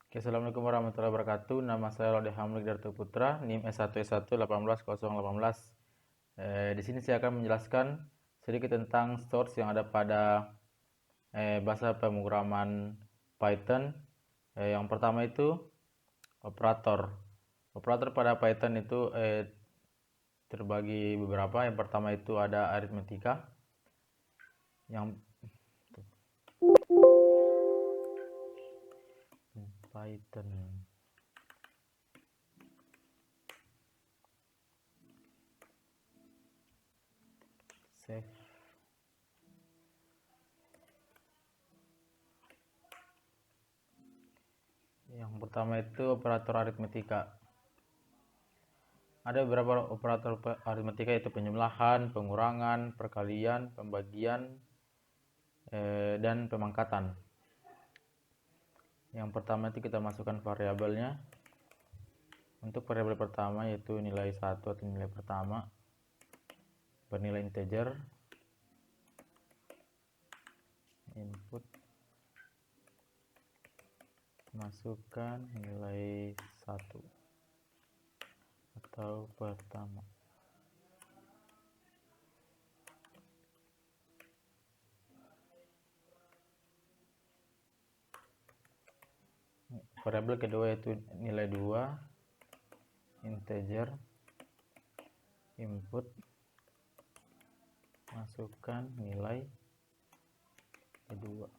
Oke, Assalamualaikum warahmatullahi wabarakatuh. Nama saya Lode Hamlik Darto Putra, NIM S1S1 18018. Di sini saya akan menjelaskan sedikit tentang source yang ada pada bahasa pemrograman Python. Yang pertama itu operator. Operator pada Python itu terbagi beberapa. Yang pertama itu ada aritmetika. Yang Python. Save. Yang pertama itu operator aritmetika. Ada beberapa operator aritmetika, yaitu penjumlahan, pengurangan, perkalian, pembagian, dan pemangkatan. Yang pertama itu kita masukkan variabelnya. Untuk variabel pertama yaitu nilai 1 atau nilai pertama bernilai integer, input, masukkan nilai 1 atau pertama. Variabel kedua yaitu nilai 2, integer, input, masukkan nilai kedua.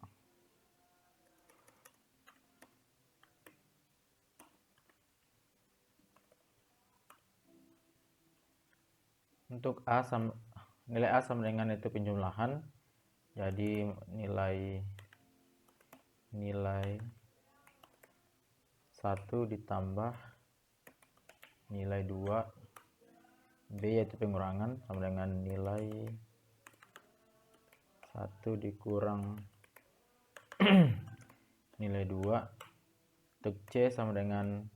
Untuk nilai A sama dengan itu penjumlahan, jadi nilai 1 ditambah nilai 2. B yaitu pengurangan, sama dengan nilai 1 dikurang nilai 2. Untuk C sama dengan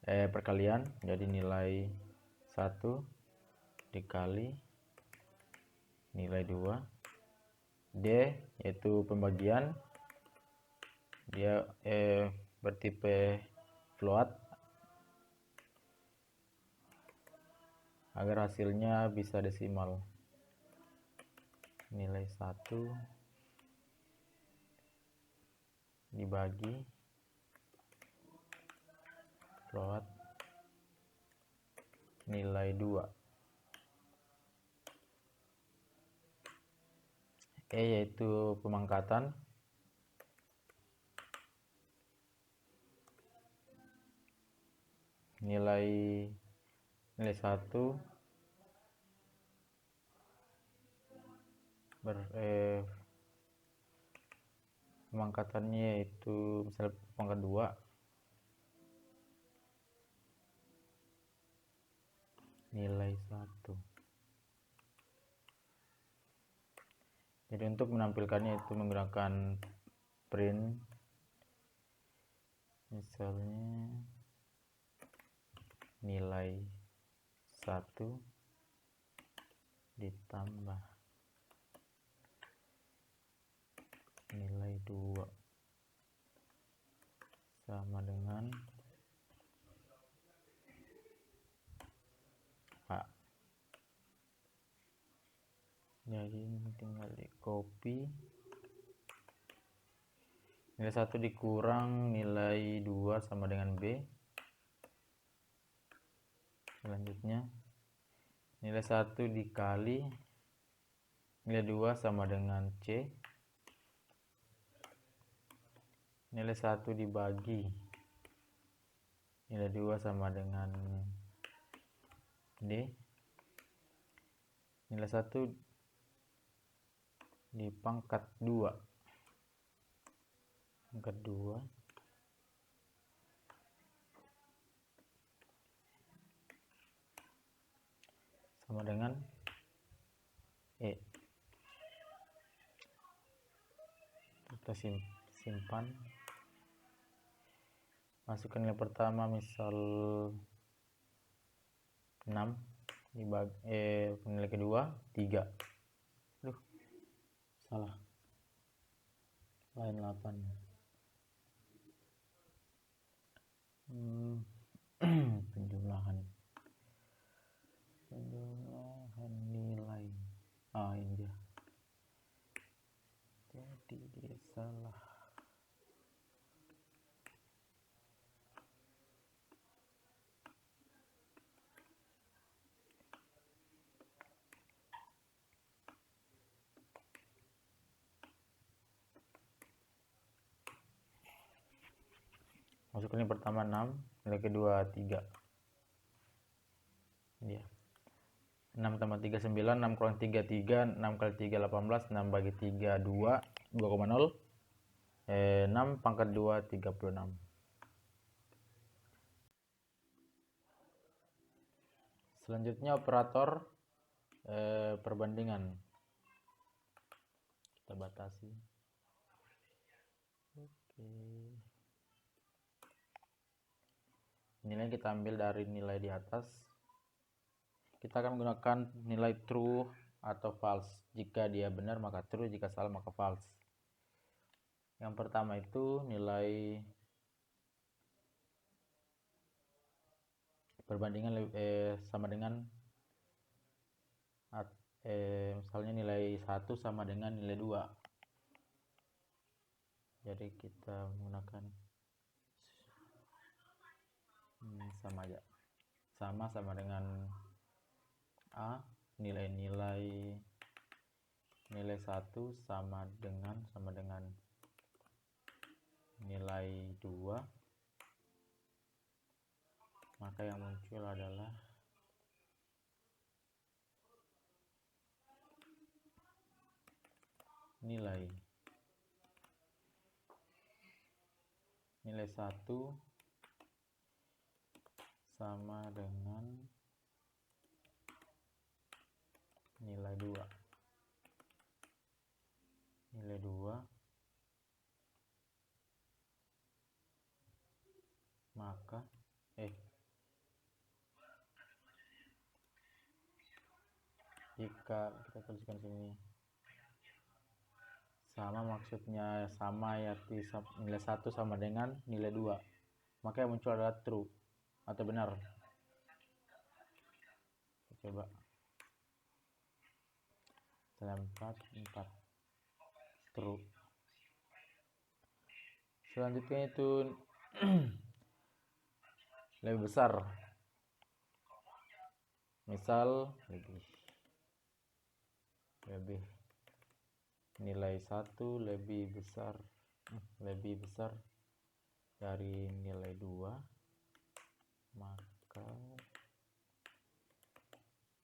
perkalian, jadi nilai 1 dikali nilai 2. D yaitu pembagian, dia bertipe float agar hasilnya bisa desimal. Nilai 1 dibagi float nilai 2. E yaitu pemangkatan, nilai 1 pemangkatannya yaitu misalnya pangkat 2, nilai 1. Jadi untuk menampilkannya itu menggunakan print, misalnya nilai 1 ditambah nilai 2 sama dengan A. Jadi tinggal di copy, nilai 1 dikurang nilai 2 sama dengan B. Selanjutnya nilai 1 dikali nilai 2 sama dengan C. Nilai 1 dibagi nilai 2 sama dengan D. Nilai 1 dipangkat 2 sama dengan E. Kita simpan, masukkan nilai pertama misal 6 dibagi nilai kedua 3. Salah, lain 8. penjumlahan nilai. Ini dia, jadi dia salah. Masuk ini pertama 6, nilai kedua 3. Dia 6 tambah 3 9, 6 kurang 3 3, 6 kali 3 18, 6 bagi 3 2, 2,0. 6 pangkat 2 36. Selanjutnya operator perbandingan. Kita batasi. Oke. Nilai kita ambil dari nilai di atas. Kita akan menggunakan nilai true atau false. Jika dia benar maka true, jika salah maka false. Yang pertama itu nilai perbandingan sama dengan misalnya nilai 1 sama dengan nilai 2. Jadi kita menggunakan sama aja, sama dengan A, nilai 1 sama dengan nilai 2, maka yang muncul adalah nilai 1 sama dengan nilai 2. Nilai 2 maka jika kita tuliskan sini sama, maksudnya sama ya, nilai 1 sama dengan nilai 2, maka yang muncul adalah true atau benar. Kita coba 4 true. Selanjutnya itu lebih besar, misal lebih nilai 1 lebih besar dari nilai 2, maka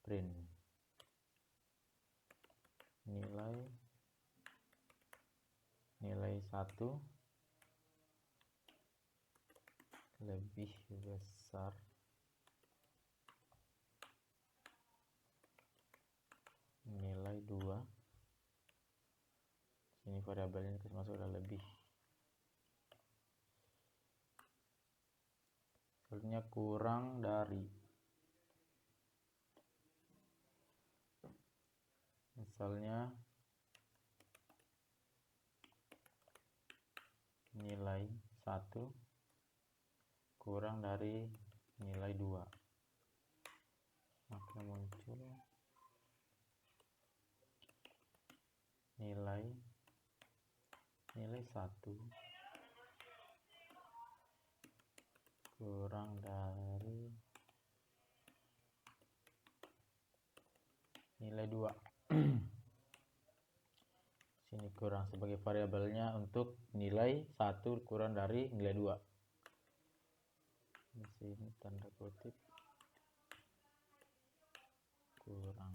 print nilai 1 lebih besar nilai 2. Ini variabelnya kita masuk adalah lebih. Selanjutnya kurang dari, misalnya nilai 1 kurang dari nilai 2, maka muncul nilai 1 kurang dari nilai 2. Sini kurang sebagai variabelnya untuk nilai 1 kurang dari nilai 2. Di sini tanda kutip kurang.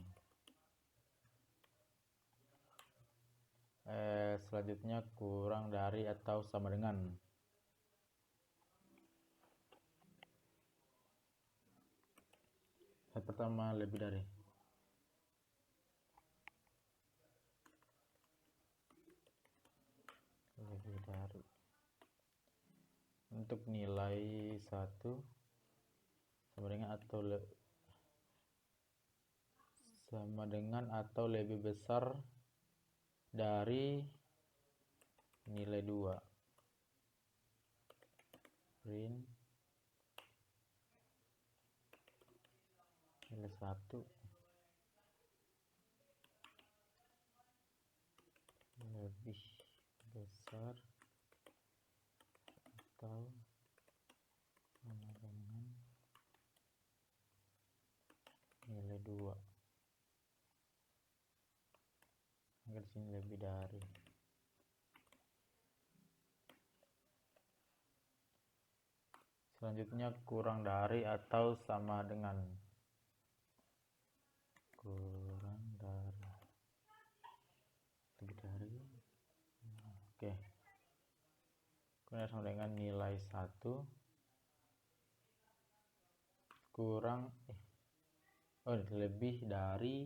Selanjutnya kurang dari atau sama dengan. Yang pertama lebih dari. Untuk nilai 1 sama dengan atau lebih besar dari nilai 2, print nilai 1 lebih besar atau sama dengan nilai 2. Maka di sini lebih dari. Selanjutnya kurang dari atau sama dengan. Kurang dari, lebih dari. Oke. Kurang sama dengan nilai 1 kurang lebih dari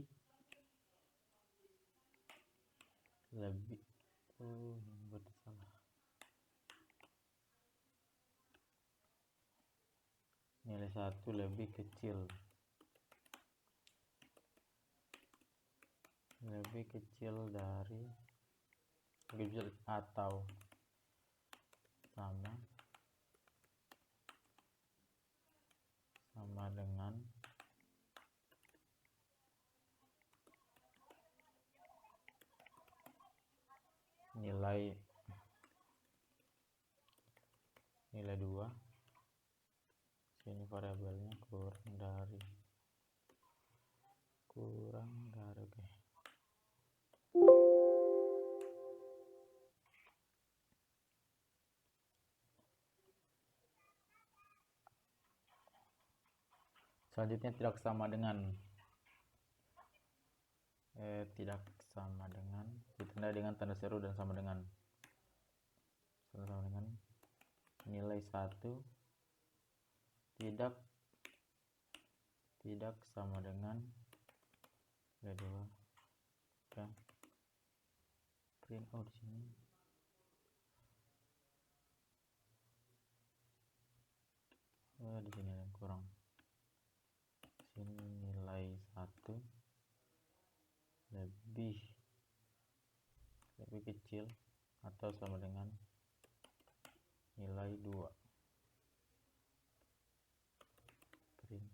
lebih berarti salah. Nilai 1 lebih kecil dari lebih kecil atau sama dengan nilai 2. Sini variabelnya kurang dari. Oke. Selanjutnya tidak sama dengan. Tidak sama dengan ditandai dengan tanda seru dan sama dengan. Nilai 1 tidak sama dengan nilai 2. Oke. Print out di sini. Di sini yang kurang. Sini nilai 1 lebih kecil atau sama dengan nilai 2. Print.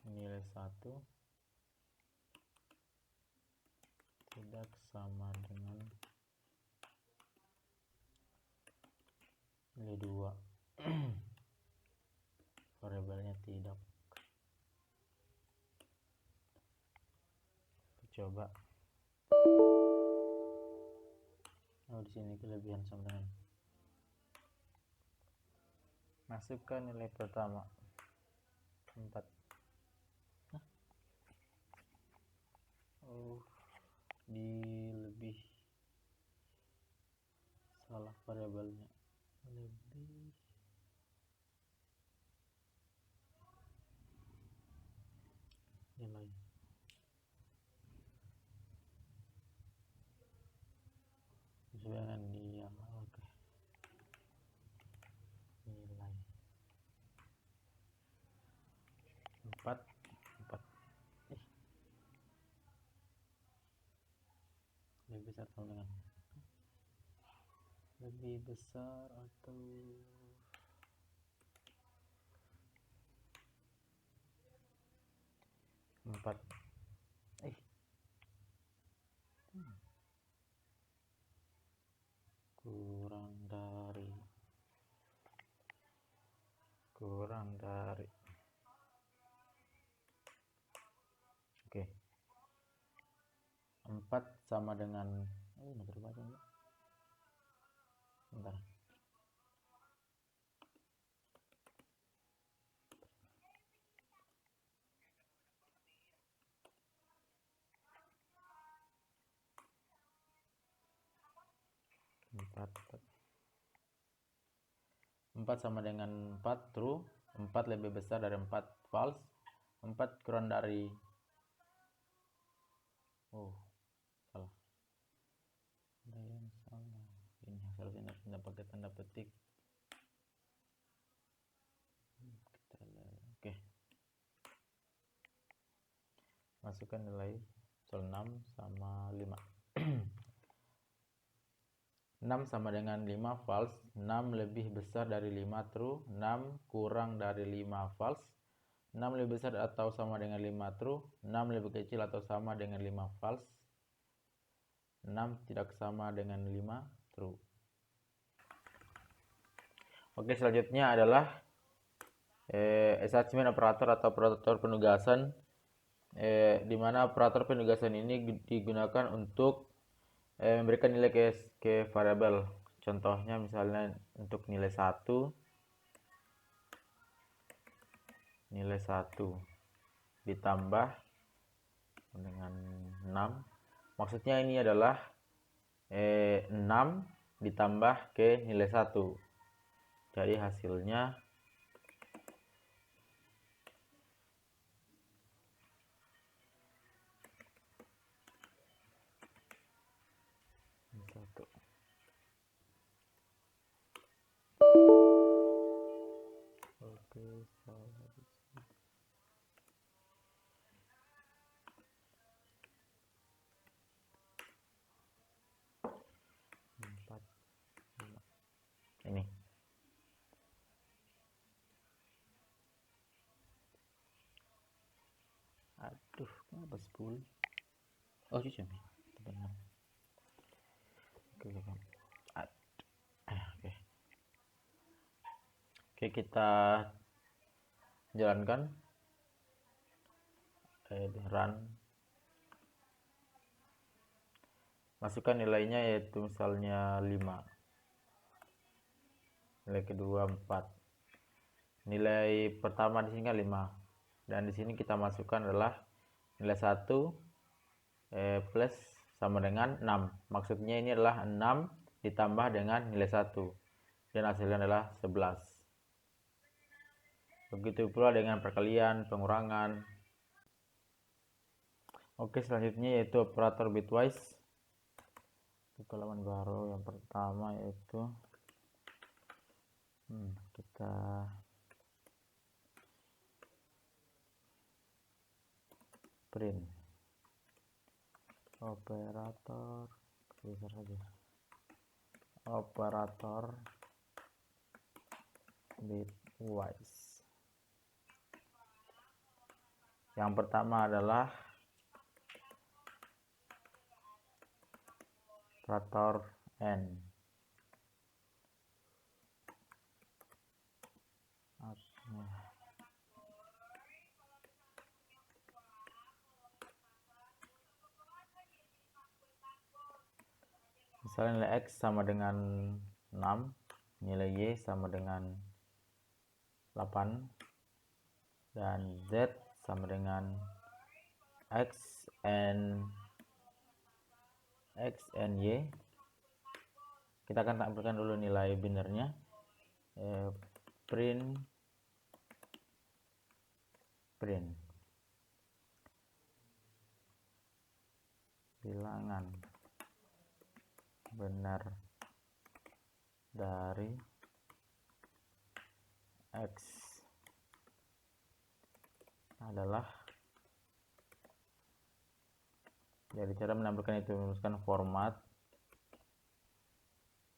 Nilai 1 tidak sama dengan nilai 2. Variabelnya tidak. Coba. Di sini kelebihan sama dengan. Masukkan nilai pertama 4. Lebih salah variabelnya. Lebih nilai sesuai dia. Oke. Nilai 4 lebih besar atau dengan lebih besar atau 4. kurang dari. Oke. 4 sama dengan nggak terbaca ya. Bentar. 4 sama dengan 4 true. 4 lebih besar dari 4 false. 4 kurang dari. Salah. Ada yang salah. Ini harusnya tidak pakai tanda petik. Kita lihat. Oke. Masukkan nilai Misal 6 sama 5. 6 sama dengan 5 false, 6 lebih besar dari 5 true, 6 kurang dari 5 false, 6 lebih besar atau sama dengan 5 true, 6 lebih kecil atau sama dengan 5 false, 6 tidak sama dengan 5 true. Oke, selanjutnya adalah assessment operator atau operator penugasan, di mana operator penugasan ini digunakan untuk memberikan nilai ke variabel. Contohnya misalnya untuk nilai 1 ditambah dengan 6. Maksudnya ini adalah 6 ditambah ke nilai 1. Jadi hasilnya 1. Oke, salah. 4, 5. Ini. Aduh, kenapa 10? Oh, cuci nih. Benar. Oke, oke. Oke, kita jalankan. Run. Masukkan nilainya, yaitu misalnya 5. Nilai kedua 4. Nilai pertama di sini kan 5. Dan di sini kita masukkan adalah nilai 1 plus sama dengan 6. Maksudnya ini adalah 6 ditambah dengan nilai 1. Dan hasilnya adalah 11. Begitu pula dengan perkalian, pengurangan. Oke, selanjutnya yaitu operator bitwise. Buka halaman baru yang pertama yaitu kita print operator bitwise. Yang pertama adalah operator n. Misalnya nilai X sama dengan 6, nilai Y sama dengan 8, dan Z sama dengan X and Y. Kita akan tampilkan dulu nilai binernya. Print bilangan benar dari X adalah, jadi cara menampilkan itu menuliskan format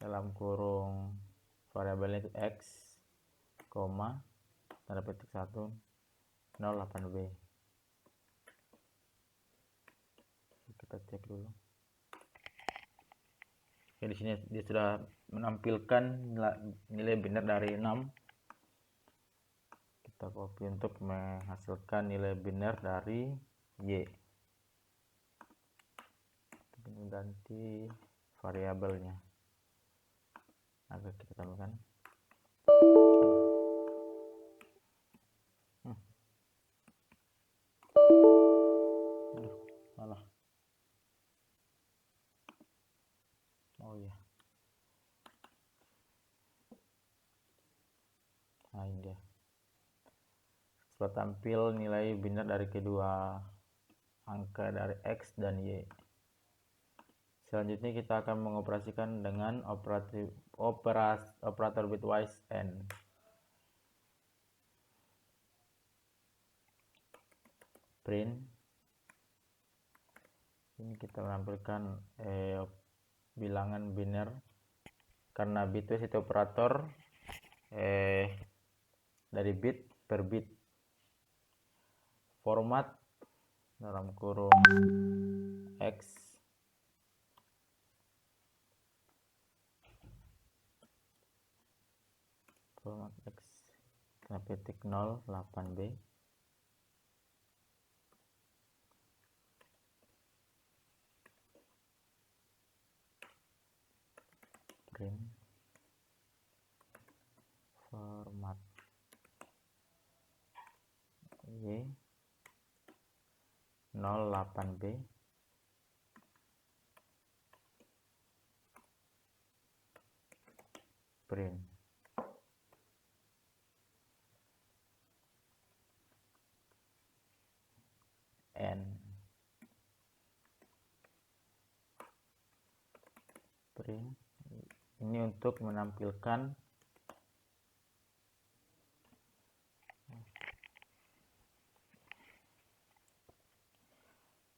dalam kurung variabelnya itu X, koma, tanda petik 1, 08B. Kita cek dulu. Oke, di sini dia sudah menampilkan nilai binar dari 6. Kita copy untuk menghasilkan nilai binar dari Y. Kita ganti variabelnya. Agar kita tambahkan. Aduh, salah. Oh iya. Nah, ini dia. Sudah tampil nilai binar dari kedua angka dari X dan Y. Selanjutnya kita akan mengoperasikan dengan operator bitwise n. Print Ini kita menampilkan bilangan biner karena bitwise itu operator dari bit per bit. Format dalam kurung X format X kita petik 08B print format Y 08B print N print. Ini untuk menampilkan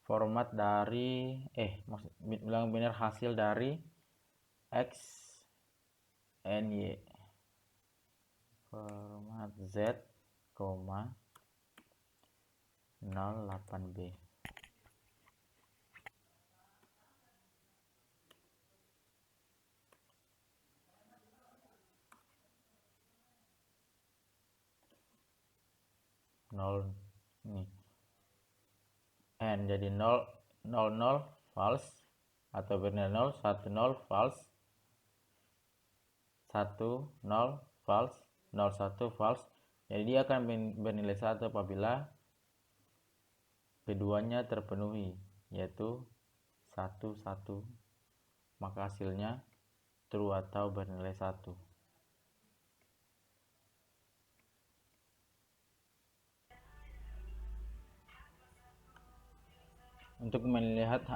format dari bilangan biner hasil dari X N Y. Format Z, 08B. Nih. N jadi 0 0 false atau bernilai 0 1 0 false 1 0 false 0 1 false. Jadi dia akan bernilai 1 apabila keduanya terpenuhi, yaitu 1 1, maka hasilnya true atau bernilai 1. Untuk melihat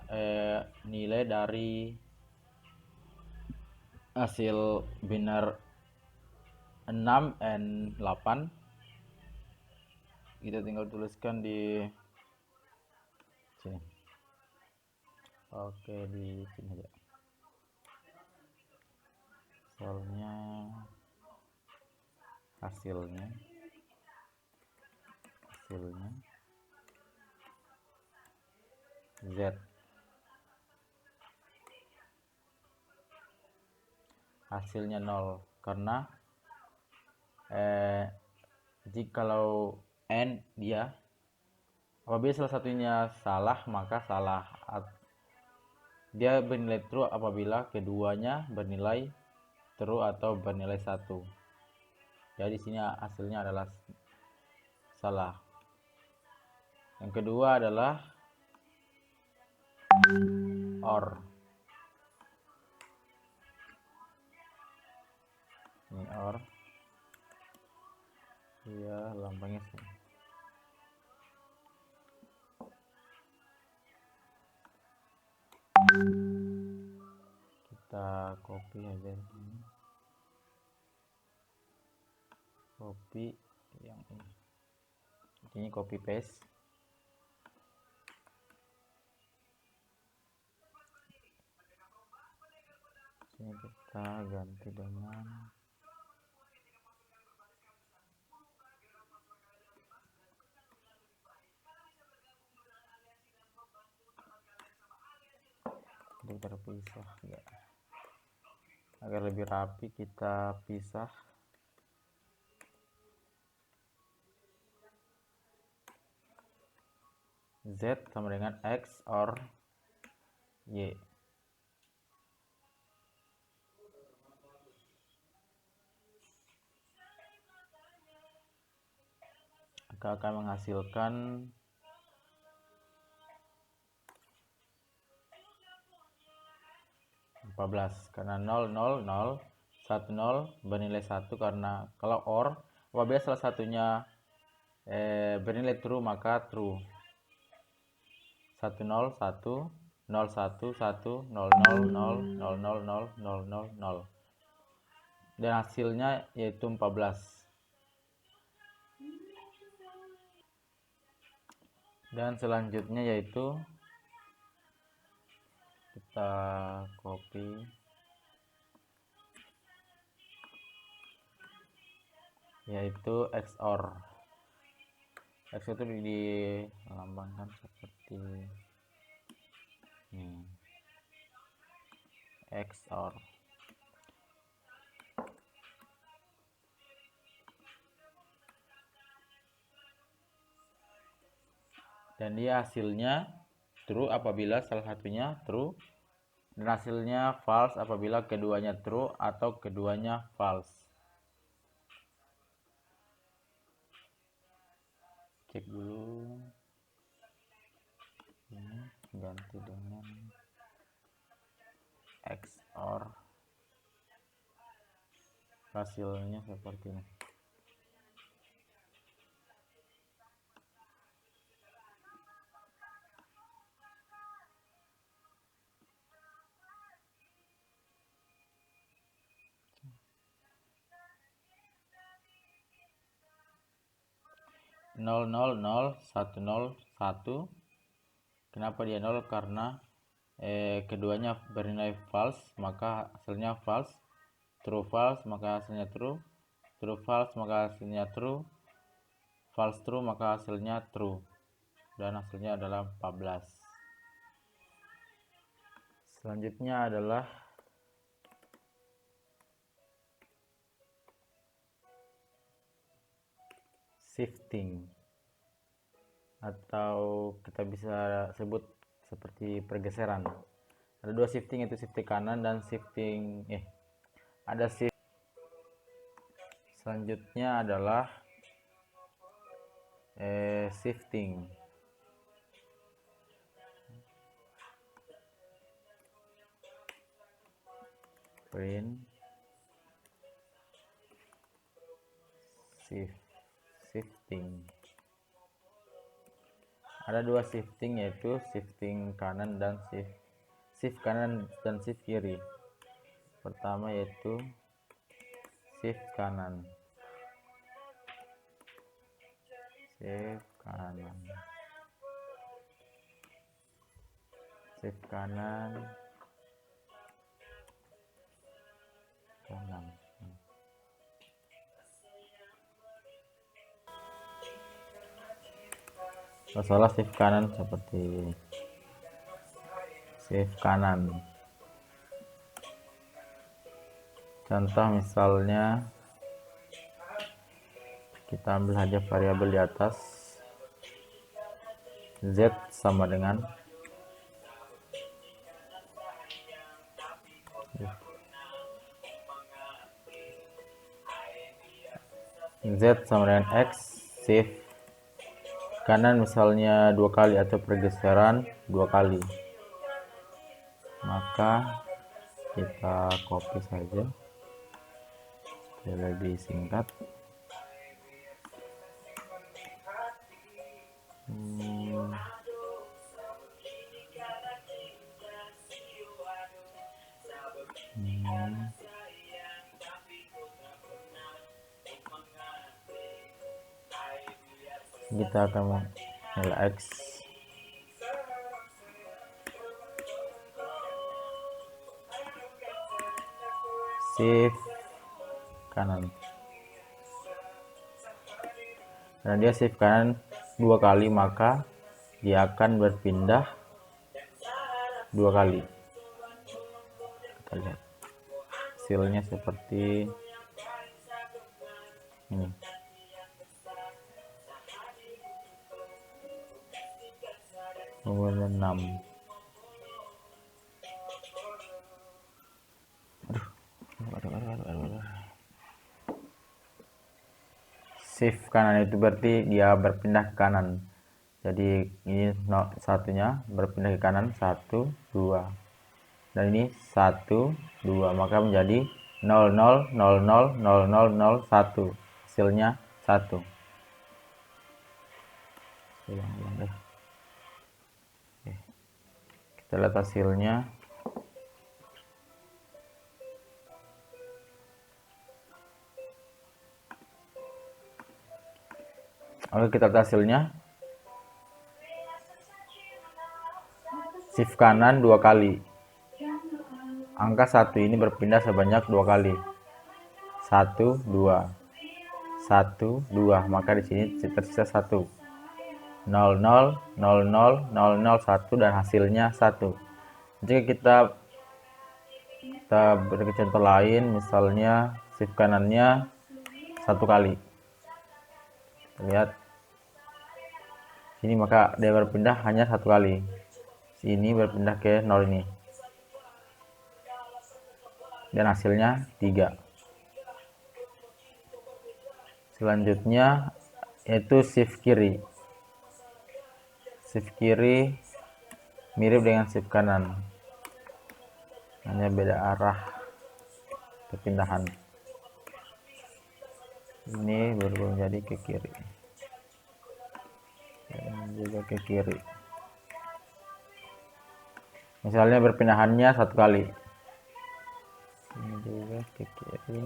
nilai dari hasil biner 6 and 8, kita tinggal tuliskan di sini. Oke, di sini aja. Soalnya hasilnya Z. Hasilnya 0 karena jikalau N dia apabila salah satunya salah maka salah. Dia bernilai true apabila keduanya bernilai true atau bernilai 1. Jadi sini hasilnya adalah salah. Yang kedua adalah OR. Ini OR. Ya, lambangnya sini. Kita copy aja ini. Copy yang ini copy paste. Sini kita ganti dengan terpisah ya. Agar lebih rapi kita pisah. Z sama dengan X or Y. Akan menghasilkan karena 0 0 0 1 0 bernilai 1 karena kalau OR apabila salah satunya bernilai true maka true. 1 0 1 0 1 1 0 0 0 0 0 0 0 0 0 dan hasilnya yaitu 14. Dan selanjutnya yaitu kita copy, yaitu XOR. XOR itu dilambangkan seperti ini, XOR. Dan dia hasilnya true apabila salah satunya true, dan hasilnya false apabila keduanya true atau keduanya false. Cek dulu, ini ganti dengan XOR, hasilnya seperti ini. Nol nol nol 1 0 1. Kenapa dia 0? Karena keduanya bernilai false, maka hasilnya false. True false maka hasilnya true. True false maka hasilnya true. False true maka hasilnya true. Dan hasilnya adalah 14. Selanjutnya adalah shifting, atau kita bisa sebut seperti pergeseran. Ada dua shifting, yaitu shifting kanan dan shifting ada shift. Selanjutnya adalah shifting. Print shifting. Ada dua shifting, yaitu shifting kanan dan shift kanan dan shift kiri. Pertama yaitu shift kanan. Shift kanan. Shift kanan. Kanan. Masalah shift kanan seperti ini. Shift kanan. Contoh misalnya kita ambil saja variabel di atas, Z sama dengan X, shift kanan misalnya 2 kali atau pergeseran 2 kali, maka kita copy saja supaya lebih singkat. Kita akan menilai X, shift kanan, karena dia shift kanan 2 kali maka dia akan berpindah 2 kali. Kita lihat hasilnya seperti ini. Nomor 6. Shift kanan itu berarti dia berpindah ke kanan. Jadi ini satunya berpindah ke kanan 1 2. Dan ini 1 2, maka menjadi 0 0 0 0 0 0 0 1. Hasilnya 1. Ulang deh. Kita lihat hasilnya. Oke, kita lihat hasilnya. Shift kanan 2 kali. angka 1 ini berpindah sebanyak 2 kali. 1, 2. 1, 2. Maka di sini tersisa 1. 0, 0, 0, 0, 0, 0, 1 dan hasilnya 1. Jika kita beri contoh lain, misalnya shift kanannya 1 kali. Lihat sini, maka dia berpindah hanya 1 kali. Sini berpindah ke 0 ini. Dan hasilnya 3. Selanjutnya yaitu shift kiri. Shift kiri mirip dengan shift kanan, hanya beda arah perpindahan. Ini berubah menjadi ke kiri, dan juga ke kiri. Misalnya perpindahannya 1 kali. Ini juga ke kiri.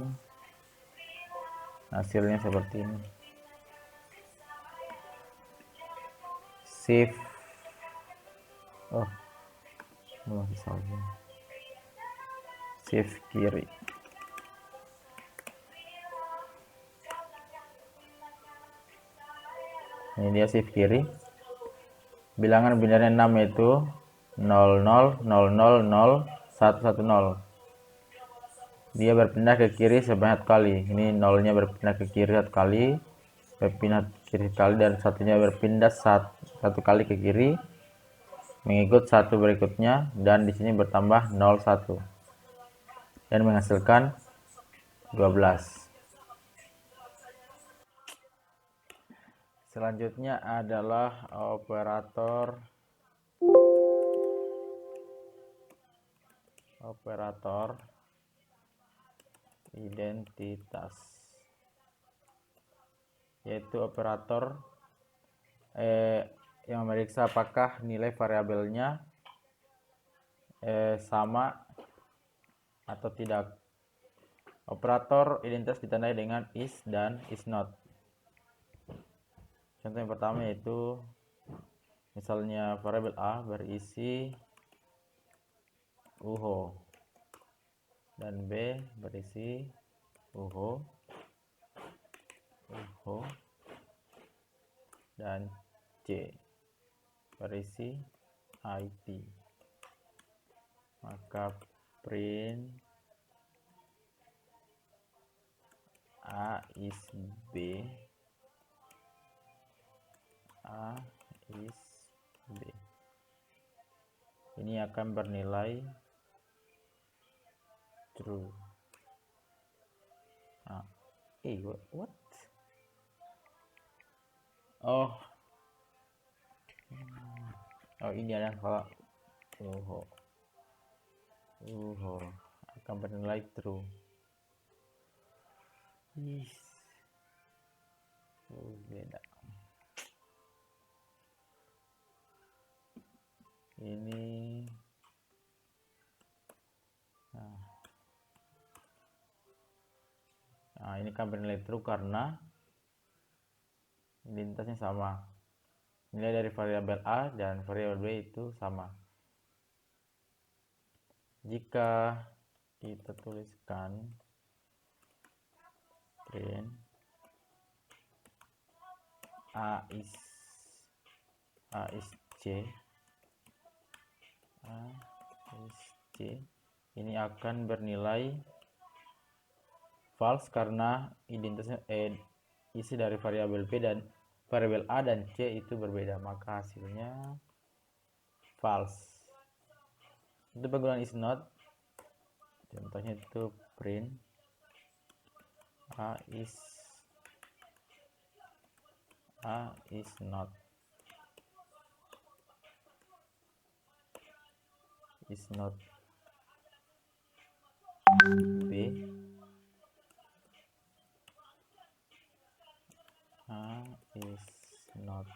Hasilnya seperti ini. Shift shift kiri. Ini dia shift kiri. Bilangan binarnya 6 yaitu 0, 0, 0, 0, 0, 1, 1, 0. Dia berpindah ke kiri sebanyak kali. Ini 0-nya berpindah ke kiri 1 kali, berpindah ke kiri sekali, dan satunya berpindah 1 kali ke kiri mengikut 1 berikutnya, dan di sini bertambah 0, 1 dan menghasilkan 12. Selanjutnya adalah operator identitas, yaitu operator yang memeriksa apakah nilai variabelnya sama atau tidak. Operator identitas ditandai dengan is dan is not. Contoh yang pertama yaitu misalnya variabel A berisi UHO dan B berisi UHO, dan C berisi IT. Maka print A is B, A is B. Ini akan bernilai true. What? Oh, ini ada kalau akan bernilai true. Beda. Ini ini kan bernilai true karena identitasnya sama. Nilai dari variabel A dan variabel B itu sama. Jika kita tuliskan print A is C, ini akan bernilai false karena identitasnya isi dari variabel B dan variabel A dan C itu berbeda, maka hasilnya false. Untuk penggunaan is not, contohnya itu print A is not B, A is not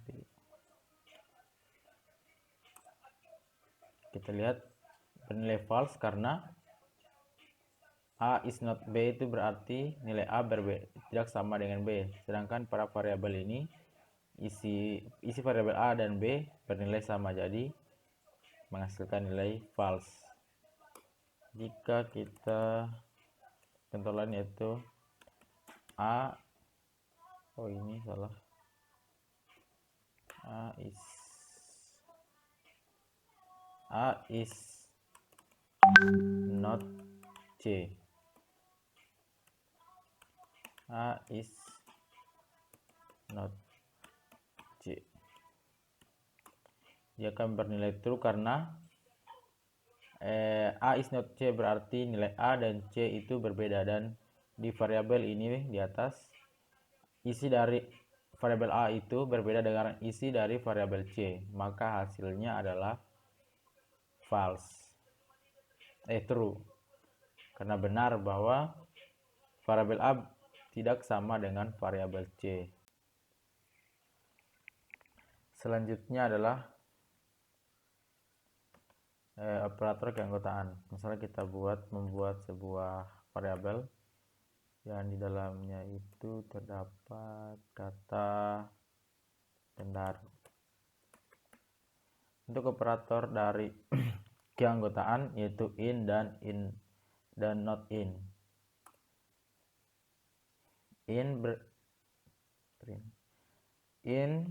B. Kita lihat bernilai false karena A is not B itu berarti nilai A tidak sama dengan B, sedangkan pada variabel ini isi variabel A dan B bernilai sama, jadi menghasilkan nilai false. Jika kita contohan yaitu A, ini salah, A is not C. A is not C. Dia akan bernilai true karena A is not C berarti nilai A dan C itu berbeda, dan di variabel ini di atas isi dari variabel A itu berbeda dengan isi dari variabel C, maka hasilnya adalah false, true, karena benar bahwa variabel A tidak sama dengan variabel C. Selanjutnya adalah operator keanggotaan. Misalnya kita membuat sebuah variabel yang di dalamnya itu terdapat kata benar. Untuk operator dari keanggotaan yaitu in dan not in. In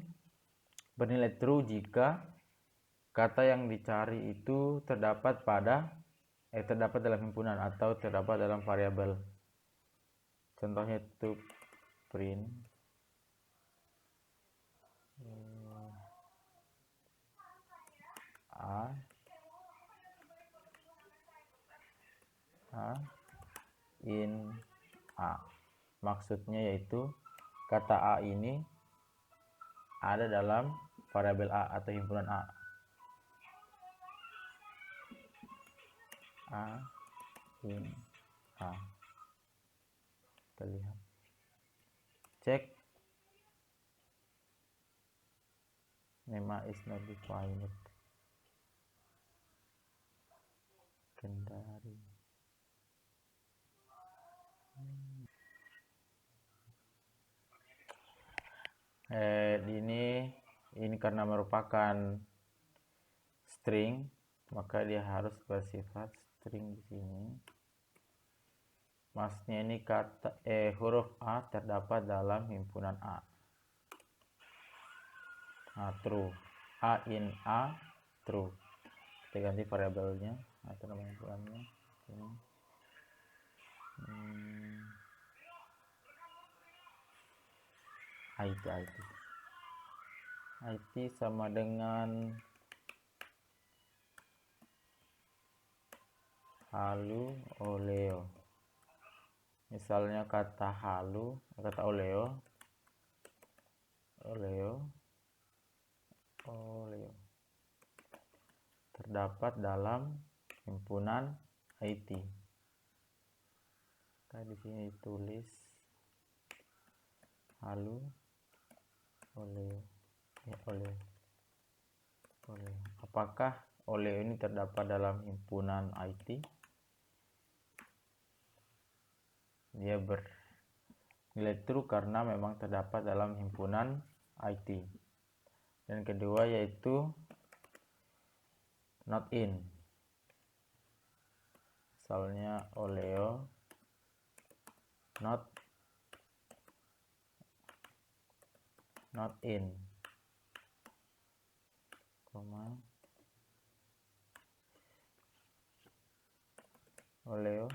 bernilai true jika kata yang dicari itu terdapat dalam himpunan atau terdapat dalam variabel. Contohnya itu print A in A. Maksudnya yaitu kata A ini ada dalam variabel A atau himpunan A. A in A. Kita lihat. Cek. Nema is not defined. Kendari. Ini karena merupakan string, maka dia harus bersifat string di sini. Maksudnya ini huruf A terdapat dalam himpunan A. True. A in A true. Kita ganti variabelnya atau nama himpunannya. IT sama dengan halu oleo. Misalnya kata oleo terdapat dalam himpunan IT. Di sini tulis halu oleo. Apakah oleo ini terdapat dalam himpunan IT? Dia bernilai true karena memang terdapat dalam himpunan IT. Dan kedua yaitu not in. Misalnya oleo not in, oleo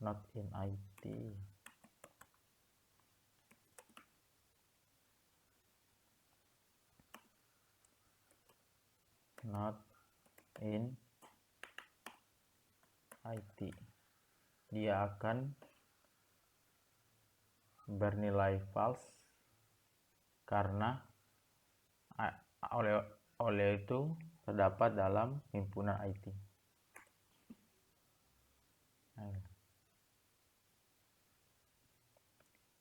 not in IT. Not in IT. Dia akan bernilai false karena oleo itu terdapat dalam himpunan IT.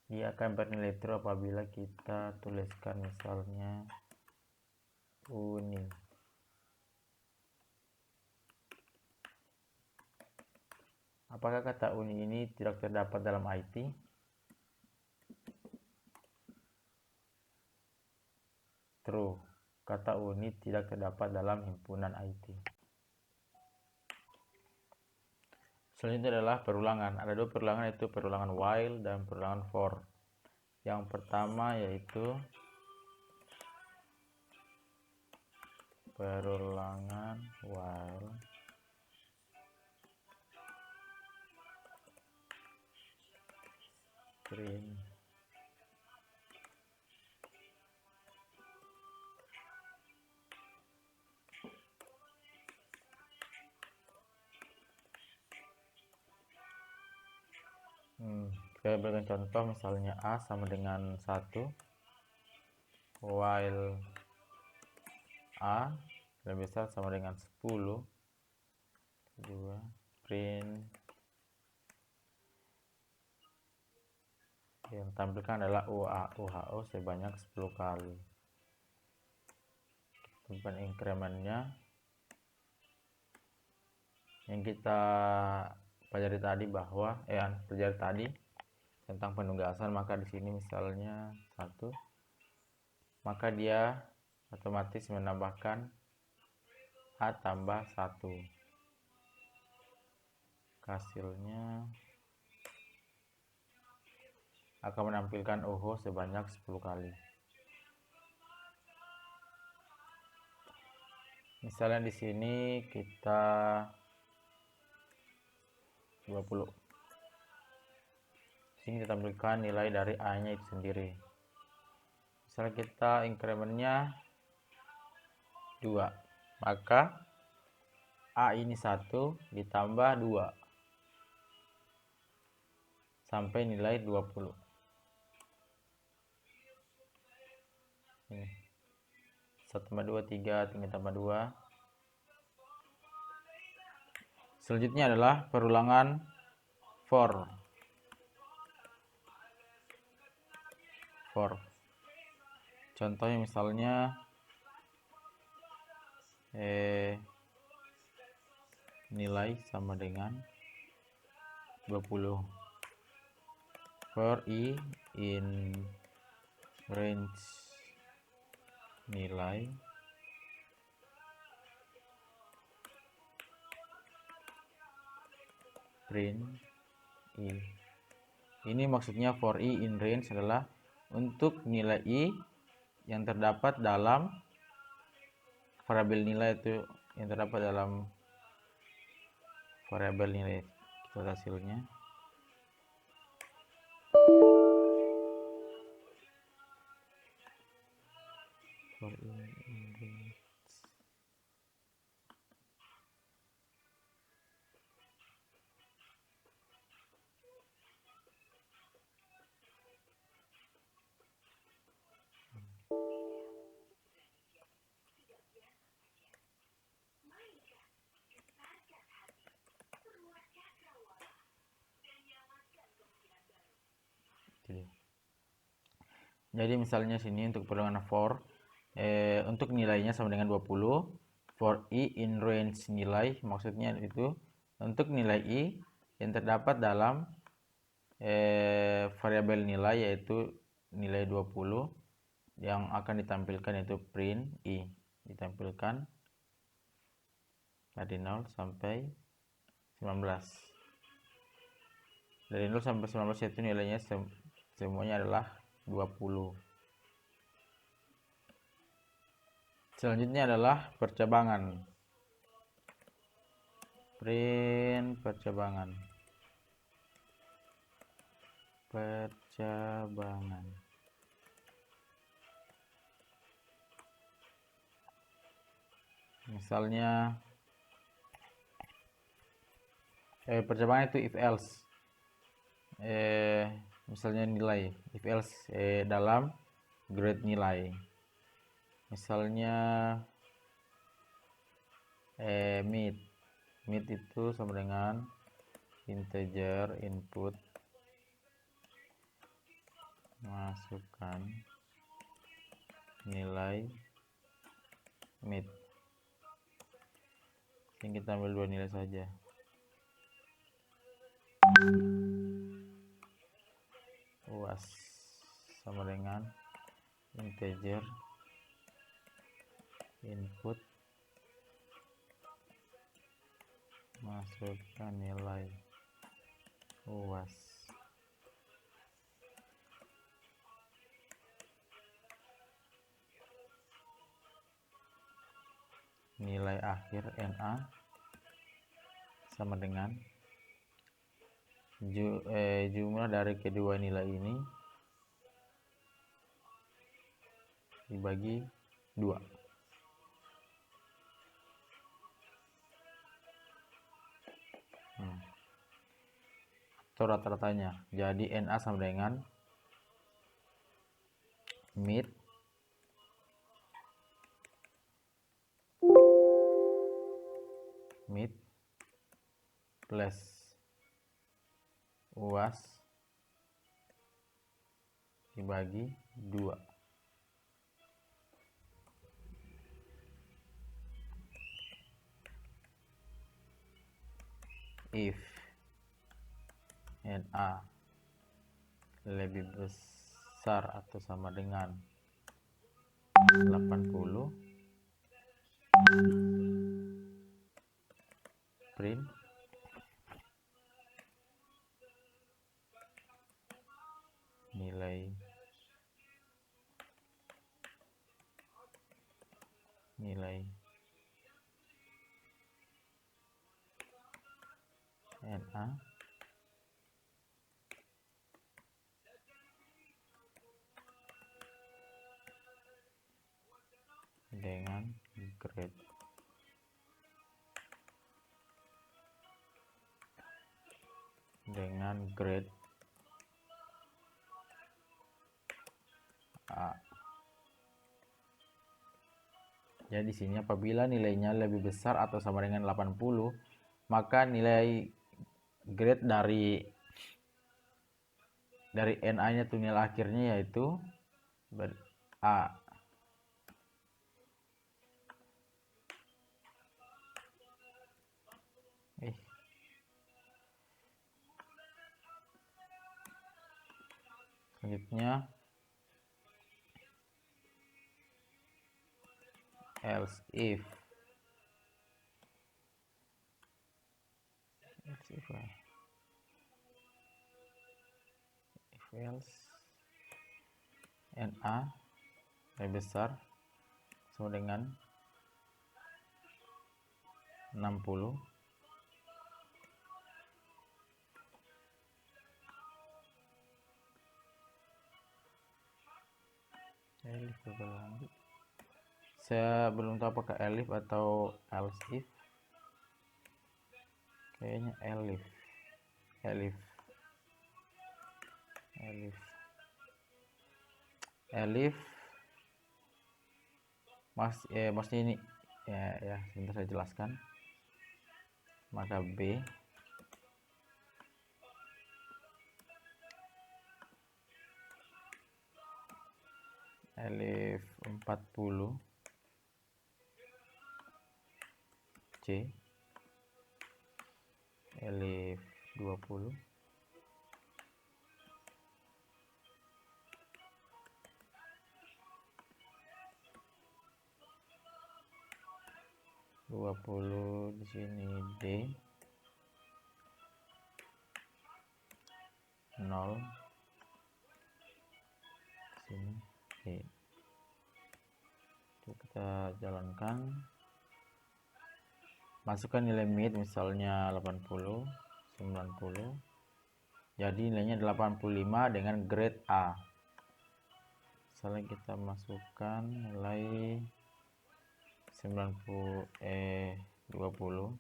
Dia akan bernilai true apabila kita tuliskan misalnya uni. Apakah kata uni ini tidak terdapat dalam IT? kata unit tidak terdapat dalam himpunan IT. Selanjutnya adalah perulangan. Ada dua perulangan, yaitu perulangan while dan perulangan for. Yang pertama yaitu perulangan while print saya berikan contoh, misalnya A sama dengan 1, while A lebih besar sama dengan 10, 2, print yang tampilkan adalah UHO sebanyak 10 kali. Tempat incrementnya yang kita pelajari tadi tentang penugasan, maka di sini misalnya 1, maka dia otomatis menambahkan A tambah 1. Hasilnya akan menampilkan OHO sebanyak 10 kali. Misalnya di sini kita 20. Sini ditampilkan nilai dari A-nya itu sendiri. Misalnya kita incrementnya 2, maka A ini 1 ditambah 2 sampai nilai 20. Ini 1 tambah 2 3, 3 tambah 2. Selanjutnya adalah perulangan for. Contohnya misalnya nilai sama dengan 20. For I in range nilai print I. Ini maksudnya for I in range adalah untuk nilai I yang terdapat dalam variabel nilai, itu yang terdapat dalam variabel nilai. Kita hasilnya for I in range. Jadi misalnya sini untuk perulangan for untuk nilainya sama dengan 20, for I in range nilai, maksudnya itu untuk nilai I yang terdapat dalam variabel nilai, yaitu nilai 20 yang akan ditampilkan itu print I, ditampilkan dari 0 sampai 19. Dari 0 sampai 19 itu nilainya semuanya adalah 20. Selanjutnya adalah percabangan. Print percabangan. Misalnya percabangan itu if else. Misalnya nilai if else dalam grade nilai. Misalnya meet itu sama dengan integer input, masukkan nilai meet. Ini kita ambil dua nilai saja. UAS sama dengan integer input, masukkan nilai UAS. Nilai akhir NA sama dengan jumlah dari kedua nilai ini dibagi 2. Atau rata-ratanya. Jadi NA sama dengan mid plus UAS dibagi 2. If NA lebih besar atau sama dengan 80, print nilai NA dengan grade A. Jadi di sini apabila nilainya lebih besar atau sama dengan 80, maka nilai grade dari NA-nya itu nilai akhirnya yaitu A. Selanjutnya else if NA lebih besar sama dengan 60, saya belum tahu apakah elif atau else if. Kayaknya elif maksudnya ini ya sebentar saya jelaskan. Maka B elif 40, C elif 20, di sini D 0, sini D. Itu kita jalankan, masukkan nilai mid misalnya 80, 90, jadi nilainya 85 dengan grade A. Misalnya kita masukkan nilai 20, 40,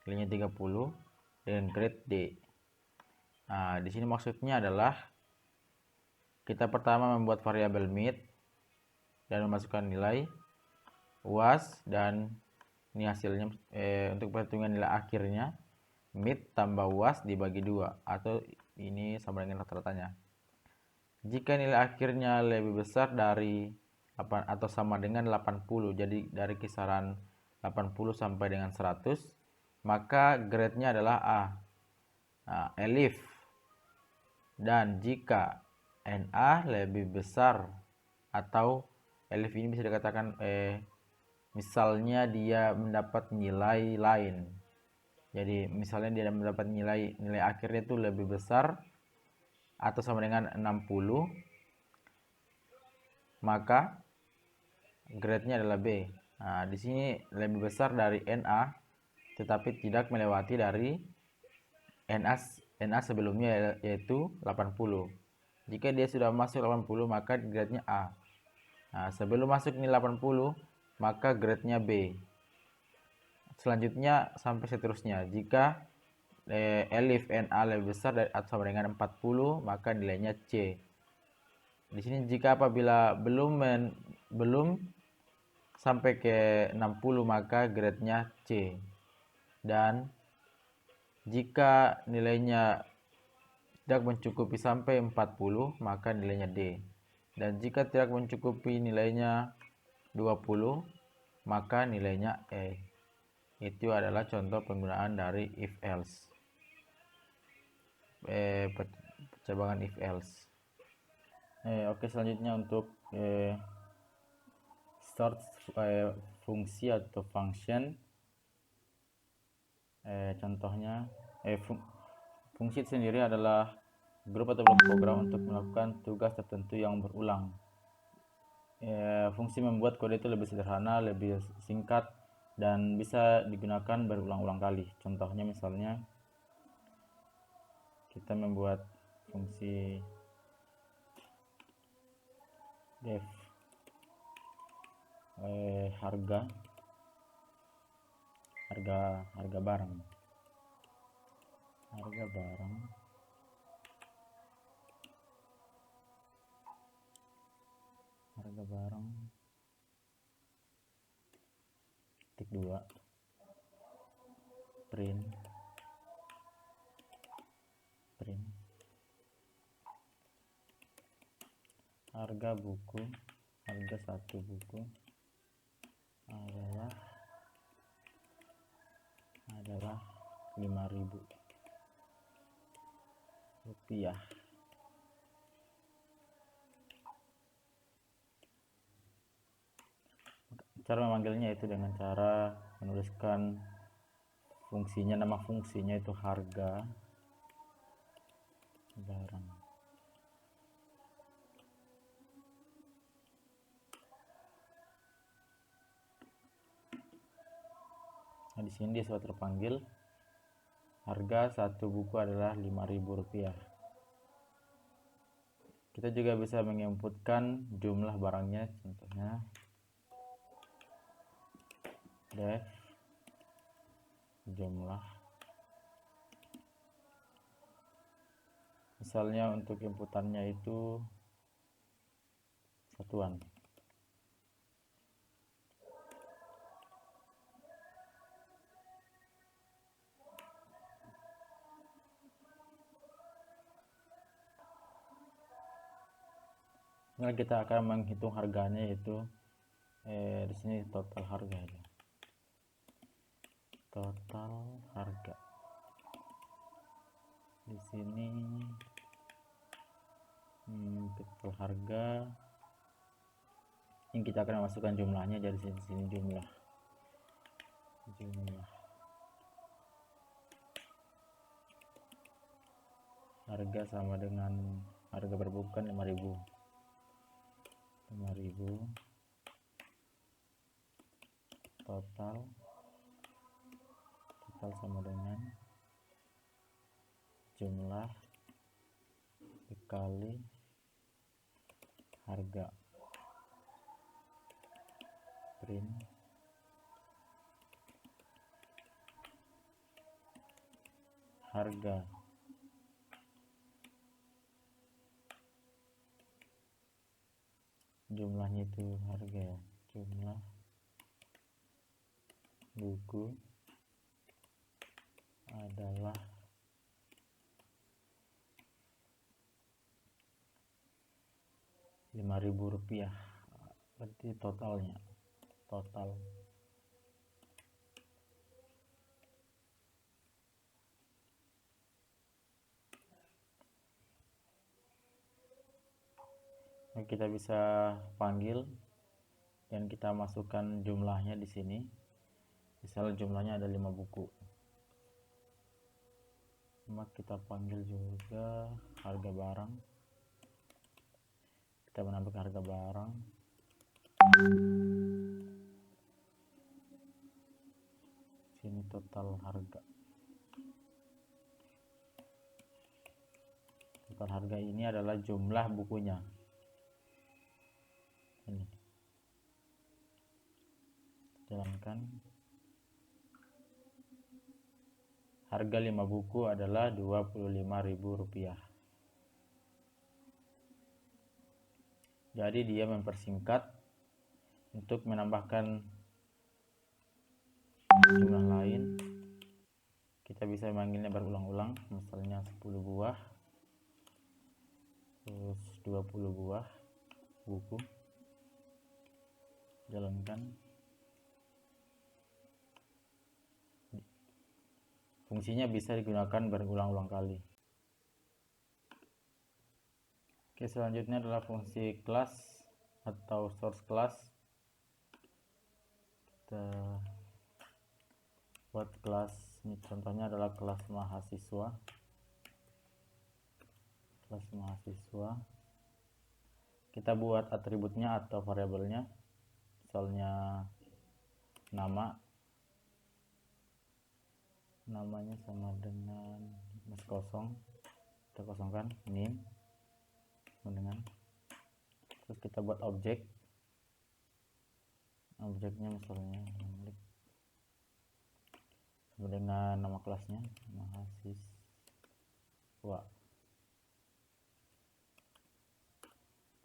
nilainya 30 dengan grade D. Nah, di sini maksudnya adalah kita pertama membuat variabel mid dan memasukkan nilai UAS, dan ini hasilnya untuk perhitungan nilai akhirnya mid tambah UAS dibagi 2, atau ini sama dengan rata-ratanya. Jika nilai akhirnya lebih besar dari atau sama dengan 80, jadi dari kisaran 80 sampai dengan 100, maka grade-nya adalah A. Nah, elif. Dan jika NA lebih besar atau elif ini bisa dikatakan misalnya dia mendapat nilai lain. Jadi misalnya dia mendapat nilai akhirnya itu lebih besar atau sama dengan 60, maka grade-nya adalah B. Nah, di sini lebih besar dari NA tetapi tidak melewati dari NA sebelumnya, yaitu 80. Jika dia sudah masuk 80 maka grade-nya A. Nah, sebelum masuk ini 80 maka grade-nya B. Selanjutnya sampai seterusnya. Jika elif NA lebih besar atau sama dengan 40 maka nilainya C. Di sini jika apabila belum sampai ke 60 maka grade-nya C. Dan jika nilainya tidak mencukupi sampai 40 maka nilainya D. Dan jika tidak mencukupi nilainya 20 maka nilainya E. Itu adalah contoh penggunaan dari if else, percabangan if else. Oke, selanjutnya untuk start fungsi atau function. Contohnya fungsi sendiri adalah grup atau blok program untuk melakukan tugas tertentu yang berulang. Fungsi membuat kode itu lebih sederhana, lebih singkat, dan bisa digunakan berulang-ulang kali. Contohnya misalnya kita membuat fungsi def harga barang titik 2 print harga satu buku adalah 5.000 rupiah. Cara memanggilnya itu dengan cara menuliskan fungsinya, nama fungsinya itu harga barang. Nah, di sini dia sudah terpanggil. Harga satu buku adalah 5.000 rupiah. Kita juga bisa menginputkan jumlah barangnya, contohnya def jumlah. Misalnya untuk inputannya itu satuan. Nah, kita akan menghitung harganya, yaitu di sini total harga aja. Total harga. Di sini total harga. Ini kita akan masukkan jumlahnya dari sini jumlah. Harga sama dengan harga berbuka 5.000 total sama dengan jumlah dikali harga. Print harga jumlahnya itu harga ya, jumlah buku adalah 5.000 rupiah. Berarti totalnya total. Kita bisa panggil dan kita masukkan jumlahnya di sini. Misal jumlahnya ada 5 buku, maka kita panggil juga harga barang. Kita menambahkan harga barang. Sini total harga. Total harga ini adalah jumlah bukunya. Ini. Jalankan. Harga 5 buku adalah Rp25.000. Jadi dia mempersingkat untuk menambahkan jumlah lain. Kita bisa memanggilnya berulang-ulang, misalnya 10 buah, terus 20 buah buku. Jalankan. Fungsinya bisa digunakan berulang-ulang kali. Oke, selanjutnya adalah fungsi kelas atau source class. Kita buat kelas, ini contohnya adalah kelas mahasiswa. Kelas mahasiswa. Kita buat atributnya atau variabelnya, misalnya nama. Namanya sama dengan masih kosong, kita kosongkan. Name sama dengan, terus kita buat objeknya misalnya sama dengan nama kelasnya mahasiswa,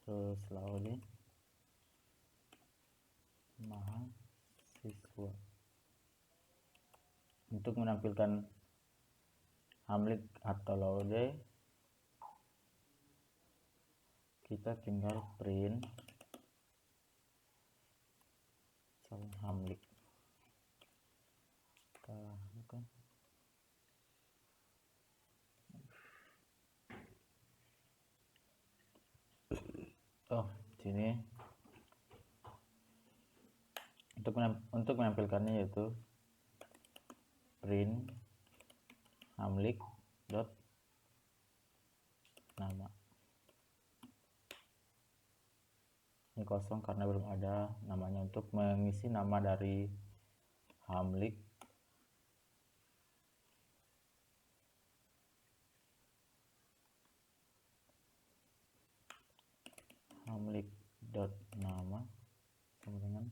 terus lalu mahasiswa. Untuk menampilkan hamlik atau laude, kita tinggal print hamlik. Sini untuk menampilkannya yaitu print hamlik dot nama. Ini kosong karena belum ada namanya. Untuk mengisi nama dari hamlik, hamlik dot nama sama dengan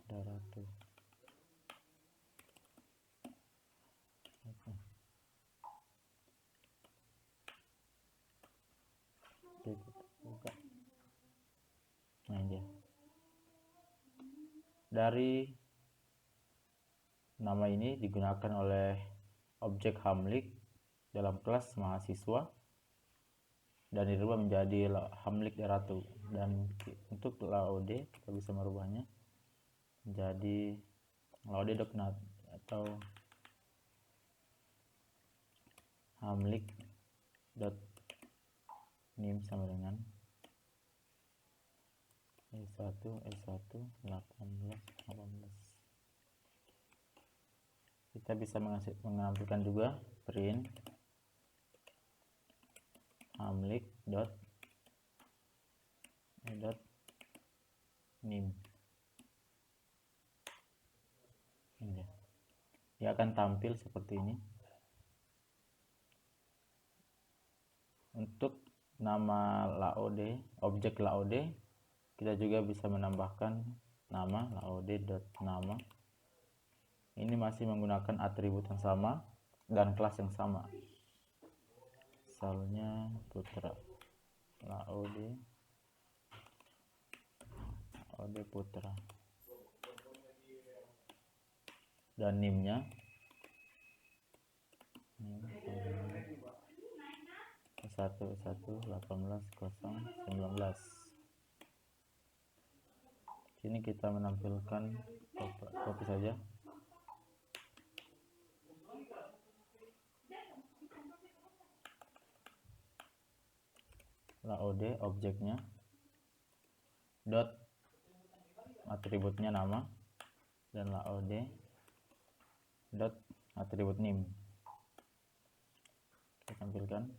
Daratu. Buka. Nah, ini dia. Dari nama ini digunakan oleh objek hamlik dalam kelas mahasiswa dan dirubah menjadi hamlik Daratu. Dan untuk laude kita bisa merubahnya menjadi laude.nat atau hamlik dot nim sama dengan E1 18. Kita bisa menampilkan juga print hamlik dot nim. Ini dia akan tampil seperti ini. Untuk nama laude, objek laude, kita juga bisa menambahkan nama laude.nama. Ini masih menggunakan atribut yang sama dan kelas yang sama. Misalnya putra, laude putra, dan nimnya E1 18/019. Sini kita menampilkan copy saja. laod objeknya, dot atributnya nama, dan laod dot atribut name. Kita tampilkan.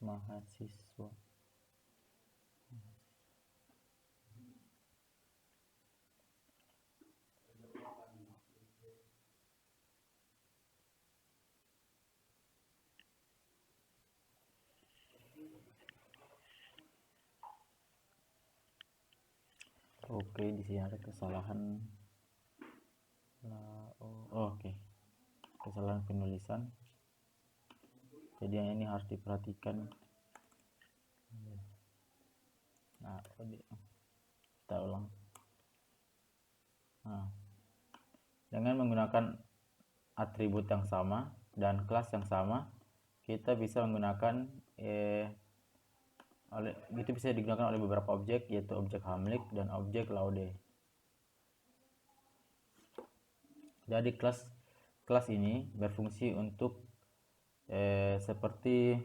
Mahasiswa. Oke, di sini ada kesalahan. Oke. Kesalahan penulisan. Jadi yang ini harus diperhatikan. Nah, kita ulang. Nah, dengan menggunakan atribut yang sama dan kelas yang sama, kita bisa menggunakan itu bisa digunakan oleh beberapa objek, yaitu objek Hamlik dan objek laod. Jadi kelas ini berfungsi untuk seperti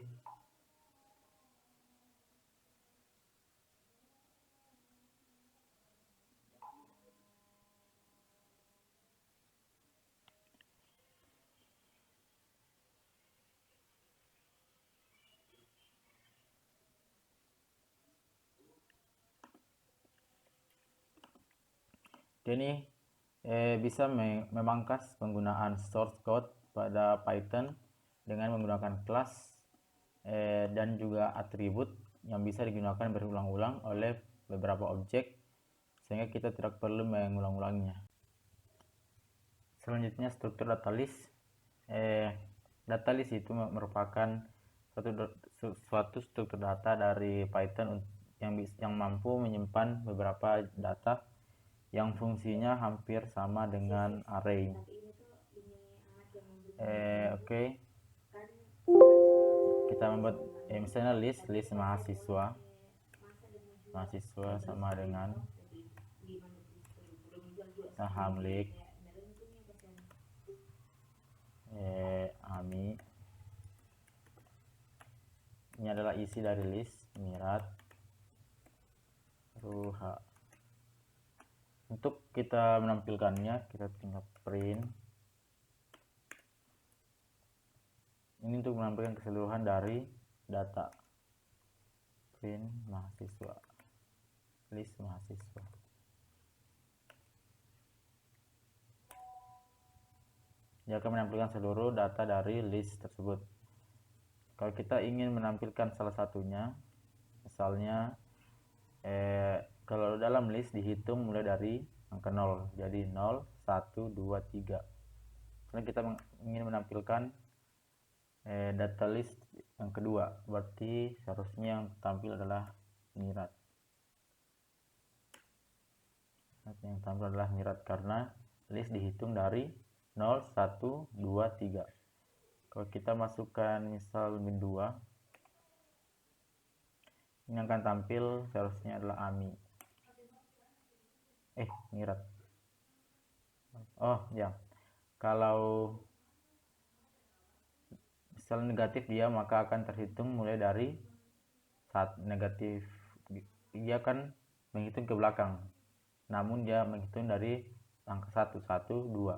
ini bisa memangkas penggunaan source code pada Python dengan menggunakan kelas dan juga atribut yang bisa digunakan berulang-ulang oleh beberapa objek, sehingga kita tidak perlu mengulang-ulangnya. Selanjutnya struktur data list. Data list itu merupakan suatu struktur data dari Python yang mampu menyimpan beberapa data yang fungsinya hampir sama dengan array. Oke. Kita membuat misalnya list mahasiswa sama dengan Hamlik, Ami. Ini adalah isi dari list Mirat, Ruha. Untuk kita menampilkannya, kita tinggal print. Ini untuk menampilkan keseluruhan dari data. Print mahasiswa, list mahasiswa. Dia akan menampilkan seluruh data dari list tersebut. Kalau kita ingin menampilkan salah satunya, misalnya kalau dalam list dihitung mulai dari angka 0, jadi 0, 1, 2, 3. Karena kita ingin menampilkan data list yang kedua, berarti seharusnya yang tampil adalah Mirat. Yang tampil adalah Mirat karena list dihitung dari 0, 1, 2, 3. Kalau kita masukkan misal min 2, ini akan tampil seharusnya adalah Ami. Mirat. Oh ya, kalau misal negatif dia, maka akan terhitung mulai dari saat negatif. Dia akan menghitung ke belakang, namun dia menghitung dari angka 1, 1, 2.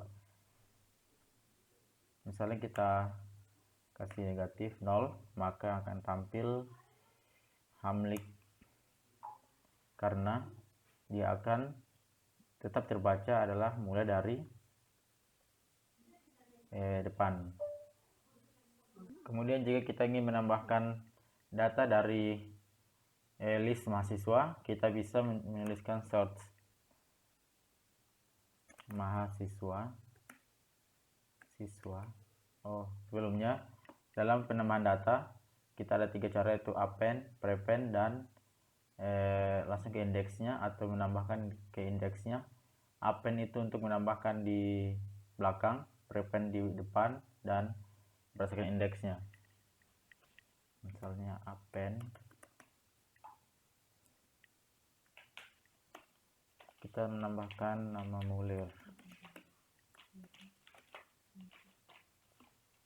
Misalnya kita kasih negatif 0, maka akan tampil Hamlik karena dia akan tetap terbaca adalah mulai dari depan. Kemudian jika kita ingin menambahkan data dari list mahasiswa, kita bisa menuliskan search mahasiswa siswa. Sebelumnya dalam penambahan data kita ada 3 cara, yaitu append, prepend, dan langsung ke indeksnya atau menambahkan ke indeksnya. Append itu untuk menambahkan di belakang, prepend di depan, dan berdasarkan indeksnya. Misalnya append kita menambahkan nama mulir,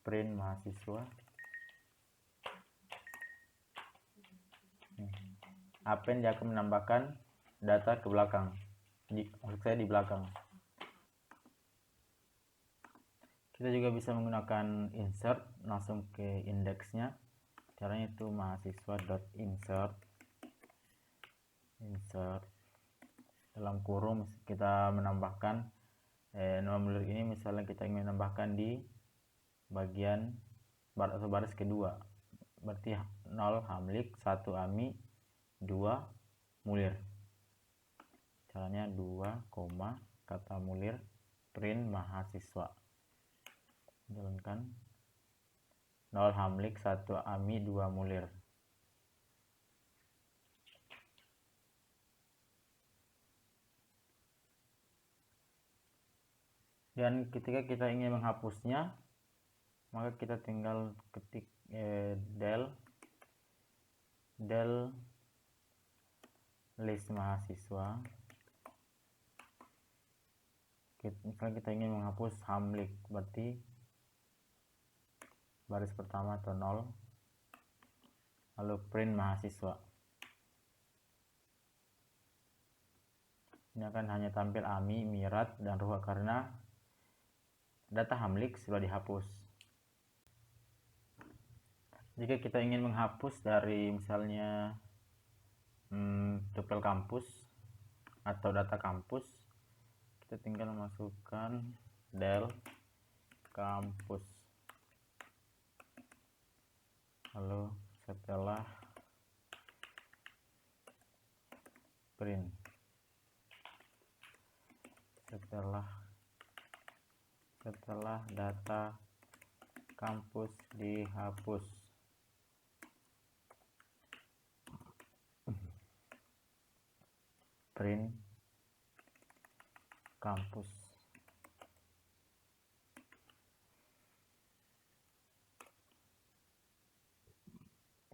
print mahasiswa, append dia akan menambahkan data ke belakang, maksud saya di belakang. Kita juga bisa menggunakan insert langsung ke indeksnya. Caranya itu mahasiswa.insert, insert dalam kurung kita menambahkan nama mulir ini. Misalnya kita ingin menambahkan di bagian atau baris kedua, berarti 0 Hamlik, 1 Ami, 2 mulir. Caranya 2, kata mulir, print mahasiswa, jalankan 0 Hamlik, 1 Ami, 2 mulir. Dan ketika kita ingin menghapusnya, maka kita tinggal ketik del list mahasiswa. Misalnya kita ingin menghapus Hamlik, berarti baris pertama atau 0, lalu print mahasiswa. Ini akan hanya tampil Ami, Mirat, dan Ruha karena data Hamlik sudah dihapus. Jika kita ingin menghapus dari misalnya tupel kampus atau data kampus, kita tinggal masukkan del kampus, lalu setelah print, setelah data kampus dihapus, print kampus.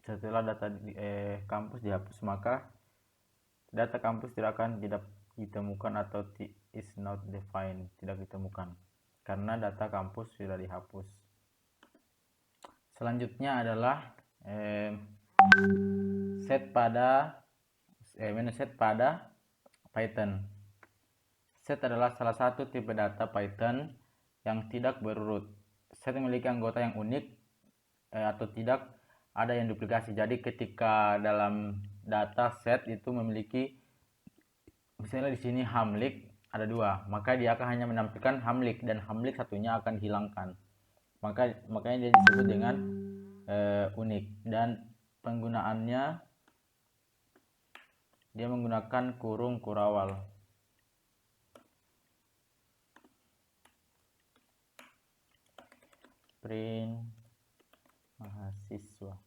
Setelah data kampus dihapus, maka data kampus tidak ditemukan atau is not defined, tidak ditemukan karena data kampus sudah dihapus. Selanjutnya adalah menu set pada Python. Set adalah salah satu tipe data Python yang tidak berurut. Set memiliki anggota yang unik atau tidak ada yang duplikasi. Jadi ketika dalam data set itu memiliki, misalnya di sini Hamlik ada 2, maka dia akan hanya menampilkan Hamlik dan Hamlik satunya akan dihilangkan. Makanya dia disebut dengan unik, dan penggunaannya dia menggunakan kurung kurawal. Print mahasiswa.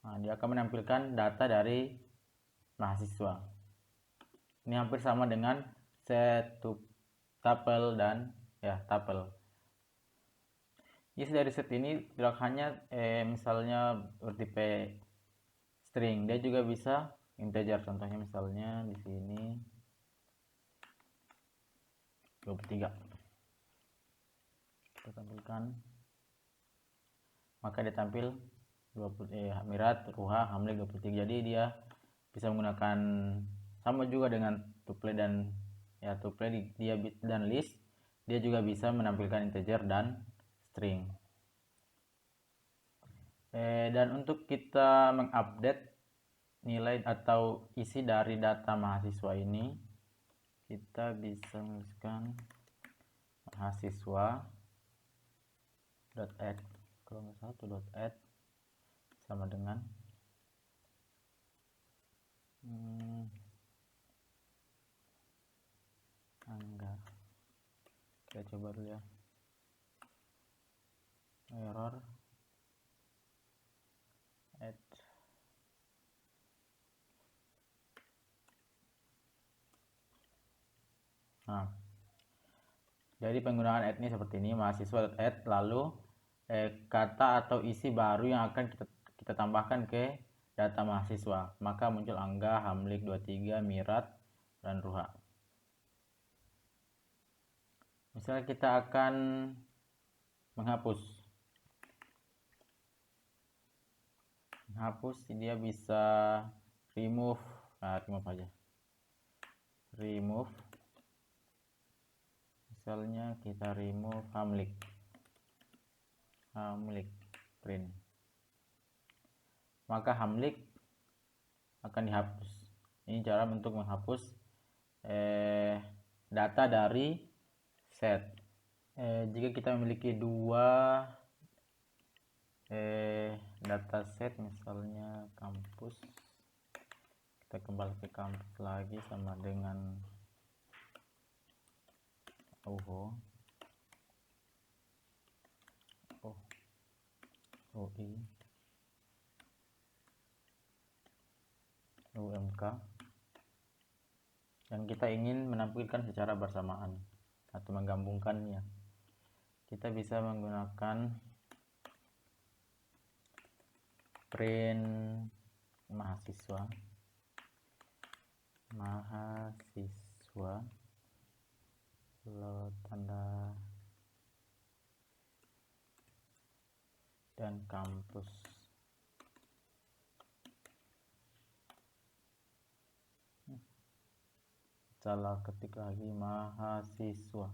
Nah, dia akan menampilkan data dari mahasiswa. Ini hampir sama dengan set tuple dan tuple. Isi dari set ini tidak hanya misalnya bertipe string, dia juga bisa integer. Contohnya misalnya di sini 23. Kita tampilkan, maka dia tampil Mirat, Ruha, Hamlik 23. Jadi dia bisa menggunakan sama juga dengan tuple dan tuple dia dan list, dia juga bisa menampilkan integer dan string. Dan untuk kita mengupdate nilai atau isi dari data mahasiswa ini, kita bisa menuliskan mahasiswa.add, kalau nggak salah .add sama dengan angga. Kita coba dulu ya, error add. Nah, jadi penggunaan add ini seperti ini, mahasiswa.add, lalu kata atau isi baru yang akan kita tambahkan ke data mahasiswa. Maka muncul Angga, Hamlik 23, Mirat, dan Ruha. Misalnya kita akan menghapus. Dia bisa remove. Nah, remove aja. Remove. Misalnya kita remove Hamlik print, maka Hamlik akan dihapus. Ini cara untuk menghapus data dari set. Jika kita memiliki dua dataset, misalnya kampus, kita kembali ke kampus lagi sama dengan UI, UMK, dan kita ingin menampilkan secara bersamaan atau menggabungkannya. Kita bisa menggunakan print mahasiswa tanda dan kampus. Salah ketik lagi, mahasiswa.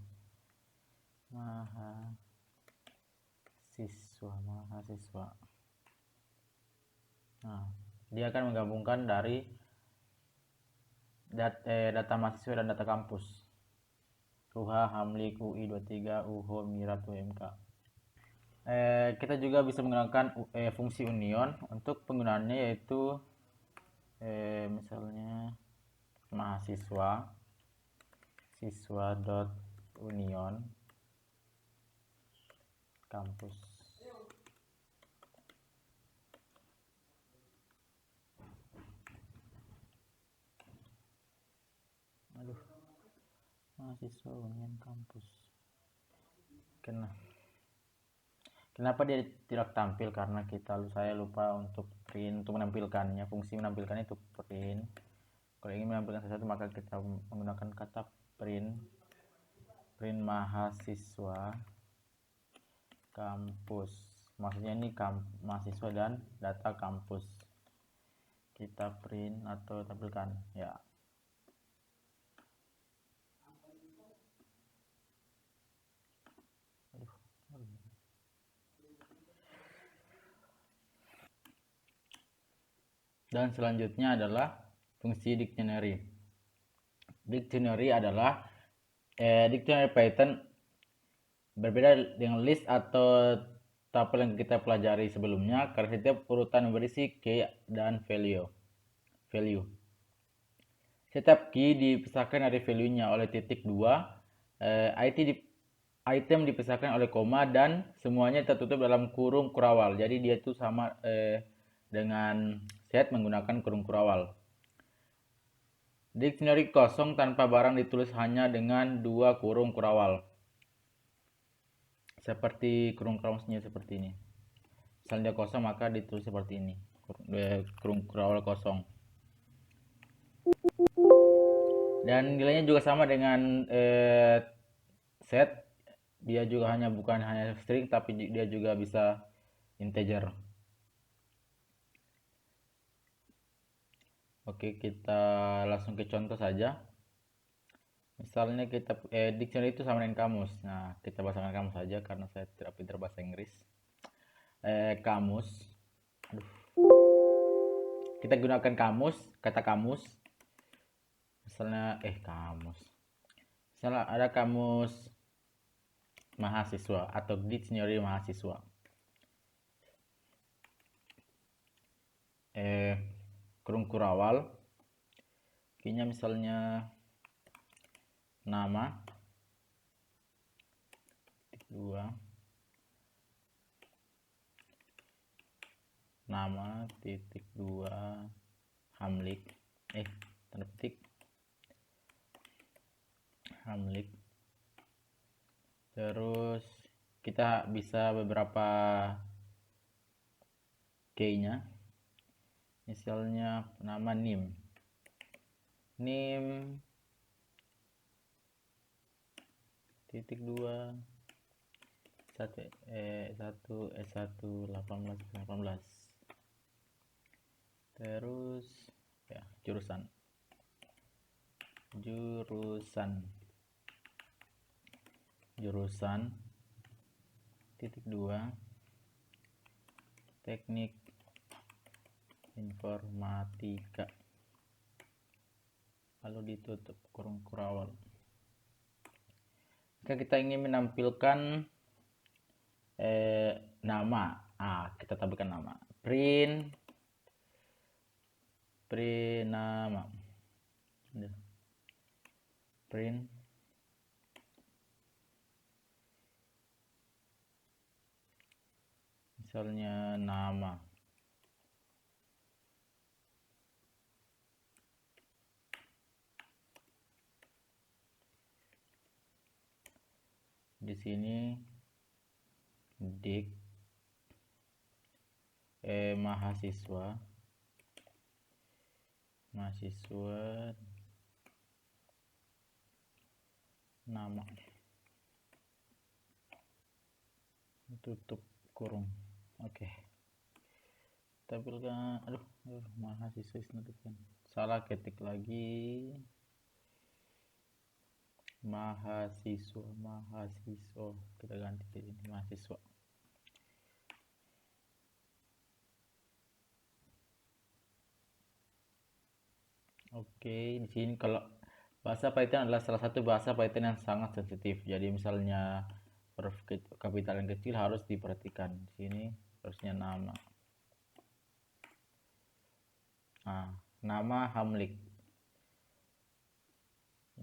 Nah, dia akan menggabungkan dari data mahasiswa dan data kampus. Ruha, Hamlik, UI 23, UHO, Mirat, UMK. Kita juga bisa menggunakan fungsi union. Untuk penggunaannya yaitu misalnya siswa.union kampus. Mahasiswa union kampus. Kenapa dia tidak tampil? Karena saya lupa untuk print, untuk menampilkannya. Fungsi menampilkannya itu print. Kalau ingin menampilkan sesuatu maka kita menggunakan kata print mahasiswa kampus. Maksudnya ini mahasiswa dan data kampus. Kita print atau tampilkan ya. Dan selanjutnya adalah fungsi dictionary. Dictionary adalah dictionary pattern berbeda dengan list atau tabel yang kita pelajari sebelumnya karena setiap urutan berisi key dan value. Setiap key dipisahkan dari value-nya oleh titik 2, item dipisahkan oleh koma, dan semuanya tertutup dalam kurung kurawal. Jadi dia itu sama dengan set menggunakan kurung kurawal. Dictionary kosong tanpa barang ditulis hanya dengan 2 kurung kurawal. Seperti kurung kurawalnya seperti ini. Misalnya dia kosong maka ditulis seperti ini. Kurung kurawal kosong. Dan nilainya juga sama dengan set. Dia juga bukan hanya string tapi dia juga bisa integer. Oke, kita langsung ke contoh saja. Misalnya kita dictionary itu sama dengan kamus. Nah, kita bahaskan kamus saja karena saya tidak pintar bahasa Inggris. Kamus. Kita gunakan kamus, kata kamus. Misalnya kamus. Misalnya ada kamus mahasiswa atau dictionary mahasiswa. Kurung kurawal. Key-nya misalnya nama 2 nama titik 2 Hamlik tanda petik Hamlik, terus kita bisa beberapa key-nya. Misalnya nama NIM titik 2 1 S1 18 terus ya jurusan titik 2 teknik informatika, lalu ditutup kurung kurawal. Jika kita ingin menampilkan nama, kita tampilkan nama, print nama, print misalnya nama, di sini dik mahasiswa nama, tutup kurung. Oke, tampilkan. Mahasiswa kan salah, ketik lagi mahasiswa, kita ganti di sini mahasiswa. Oke, di sini kalau bahasa Python adalah salah satu bahasa Python yang sangat sensitif. Jadi misalnya huruf kapital yang kecil harus diperhatikan. Di sini harusnya nama. Nama Hamlik.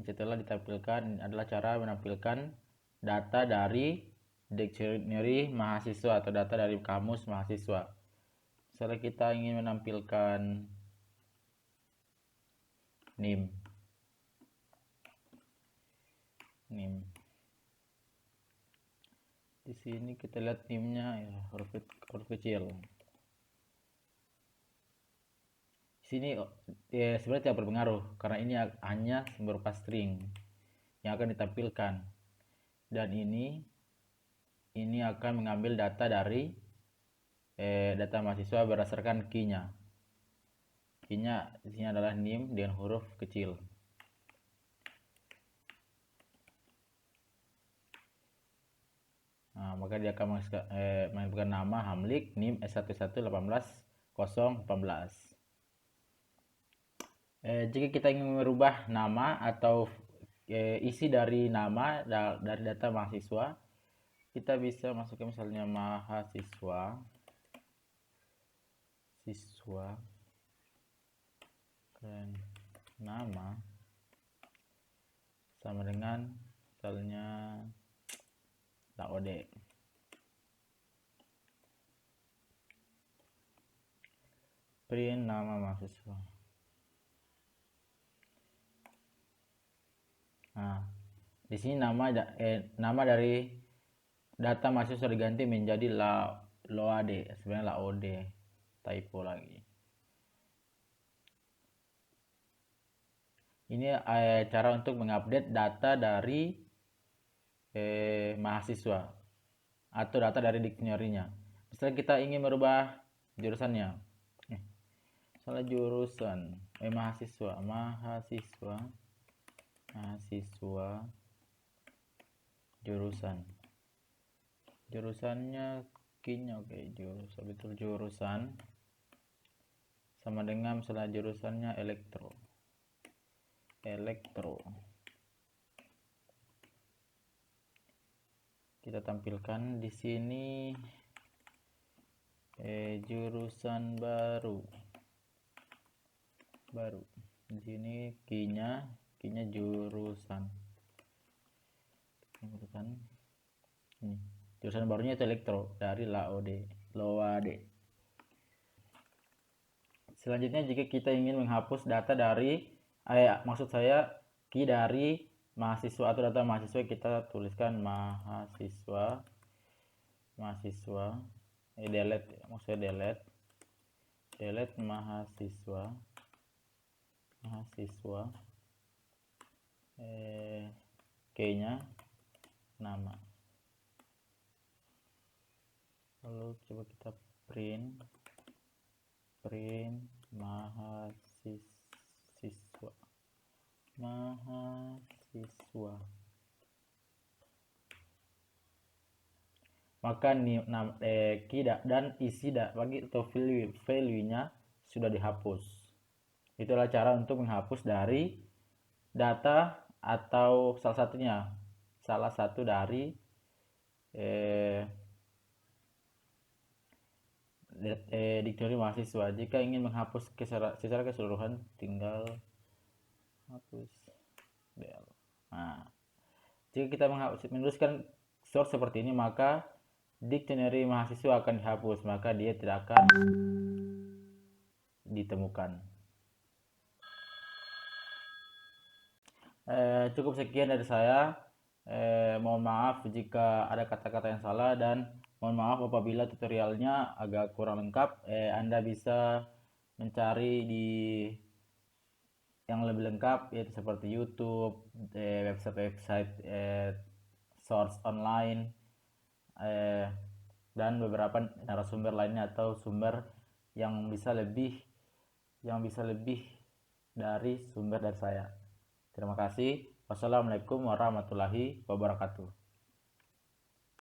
Setelah ditampilkan adalah cara menampilkan data dari dictionary mahasiswa atau data dari kamus mahasiswa. Misalnya kita ingin menampilkan NIM. Di sini kita lihat NIM-nya ya, huruf kecil. Di sini ya, sebenarnya tidak berpengaruh karena ini hanya berupa string yang akan ditampilkan, dan ini akan mengambil data dari data mahasiswa berdasarkan key-nya. Key-nya di sini adalah NIM dengan huruf kecil. Maka dia akan mengampilkan nama Hamlik NIM S11180018. Jika kita ingin merubah nama atau isi dari nama dari data mahasiswa, kita bisa masukkan misalnya mahasiswa dan nama sama dengan misalnya LAOD. Print nama mahasiswa. Di sini nama dari data mahasiswa diganti menjadi LOAD, sebenarnya LAOD, typo lagi. Ini cara untuk mengupdate data dari mahasiswa atau data dari dictionary-nya. Misalnya kita ingin merubah jurusannya, misalnya jurusan mahasiswa jurusannya key-nya jurusan sama dengan misalnya jurusannya elektro. Kita tampilkan di sini jurusan baru. Di sini key-nya jurusan. Jurusan barunya itu elektro dari LOAD. Selanjutnya, jika kita ingin menghapus data dari key dari mahasiswa atau data mahasiswa, kita tuliskan mahasiswa mahasiswa, delete ya, maksudnya delete mahasiswa, key-nya nama. Lalu coba kita print mahasiswa, maka key dan isi bagi atau value-nya sudah dihapus. Itulah cara untuk menghapus dari data atau salah satu dari dictionary mahasiswa. Jika ingin menghapus secara keseluruhan, tinggal hapus del. Nah, jika kita menuliskan source seperti ini, maka dictionary mahasiswa akan dihapus, maka dia tidak akan ditemukan. Cukup sekian dari saya. Mohon maaf jika ada kata-kata yang salah, dan mohon maaf apabila tutorialnya agak kurang lengkap. Anda bisa mencari di yang lebih lengkap, yaitu seperti YouTube, website source online, dan beberapa narasumber lainnya atau sumber yang bisa lebih dari sumber dari saya. Terima kasih. Wassalamualaikum warahmatullahi wabarakatuh.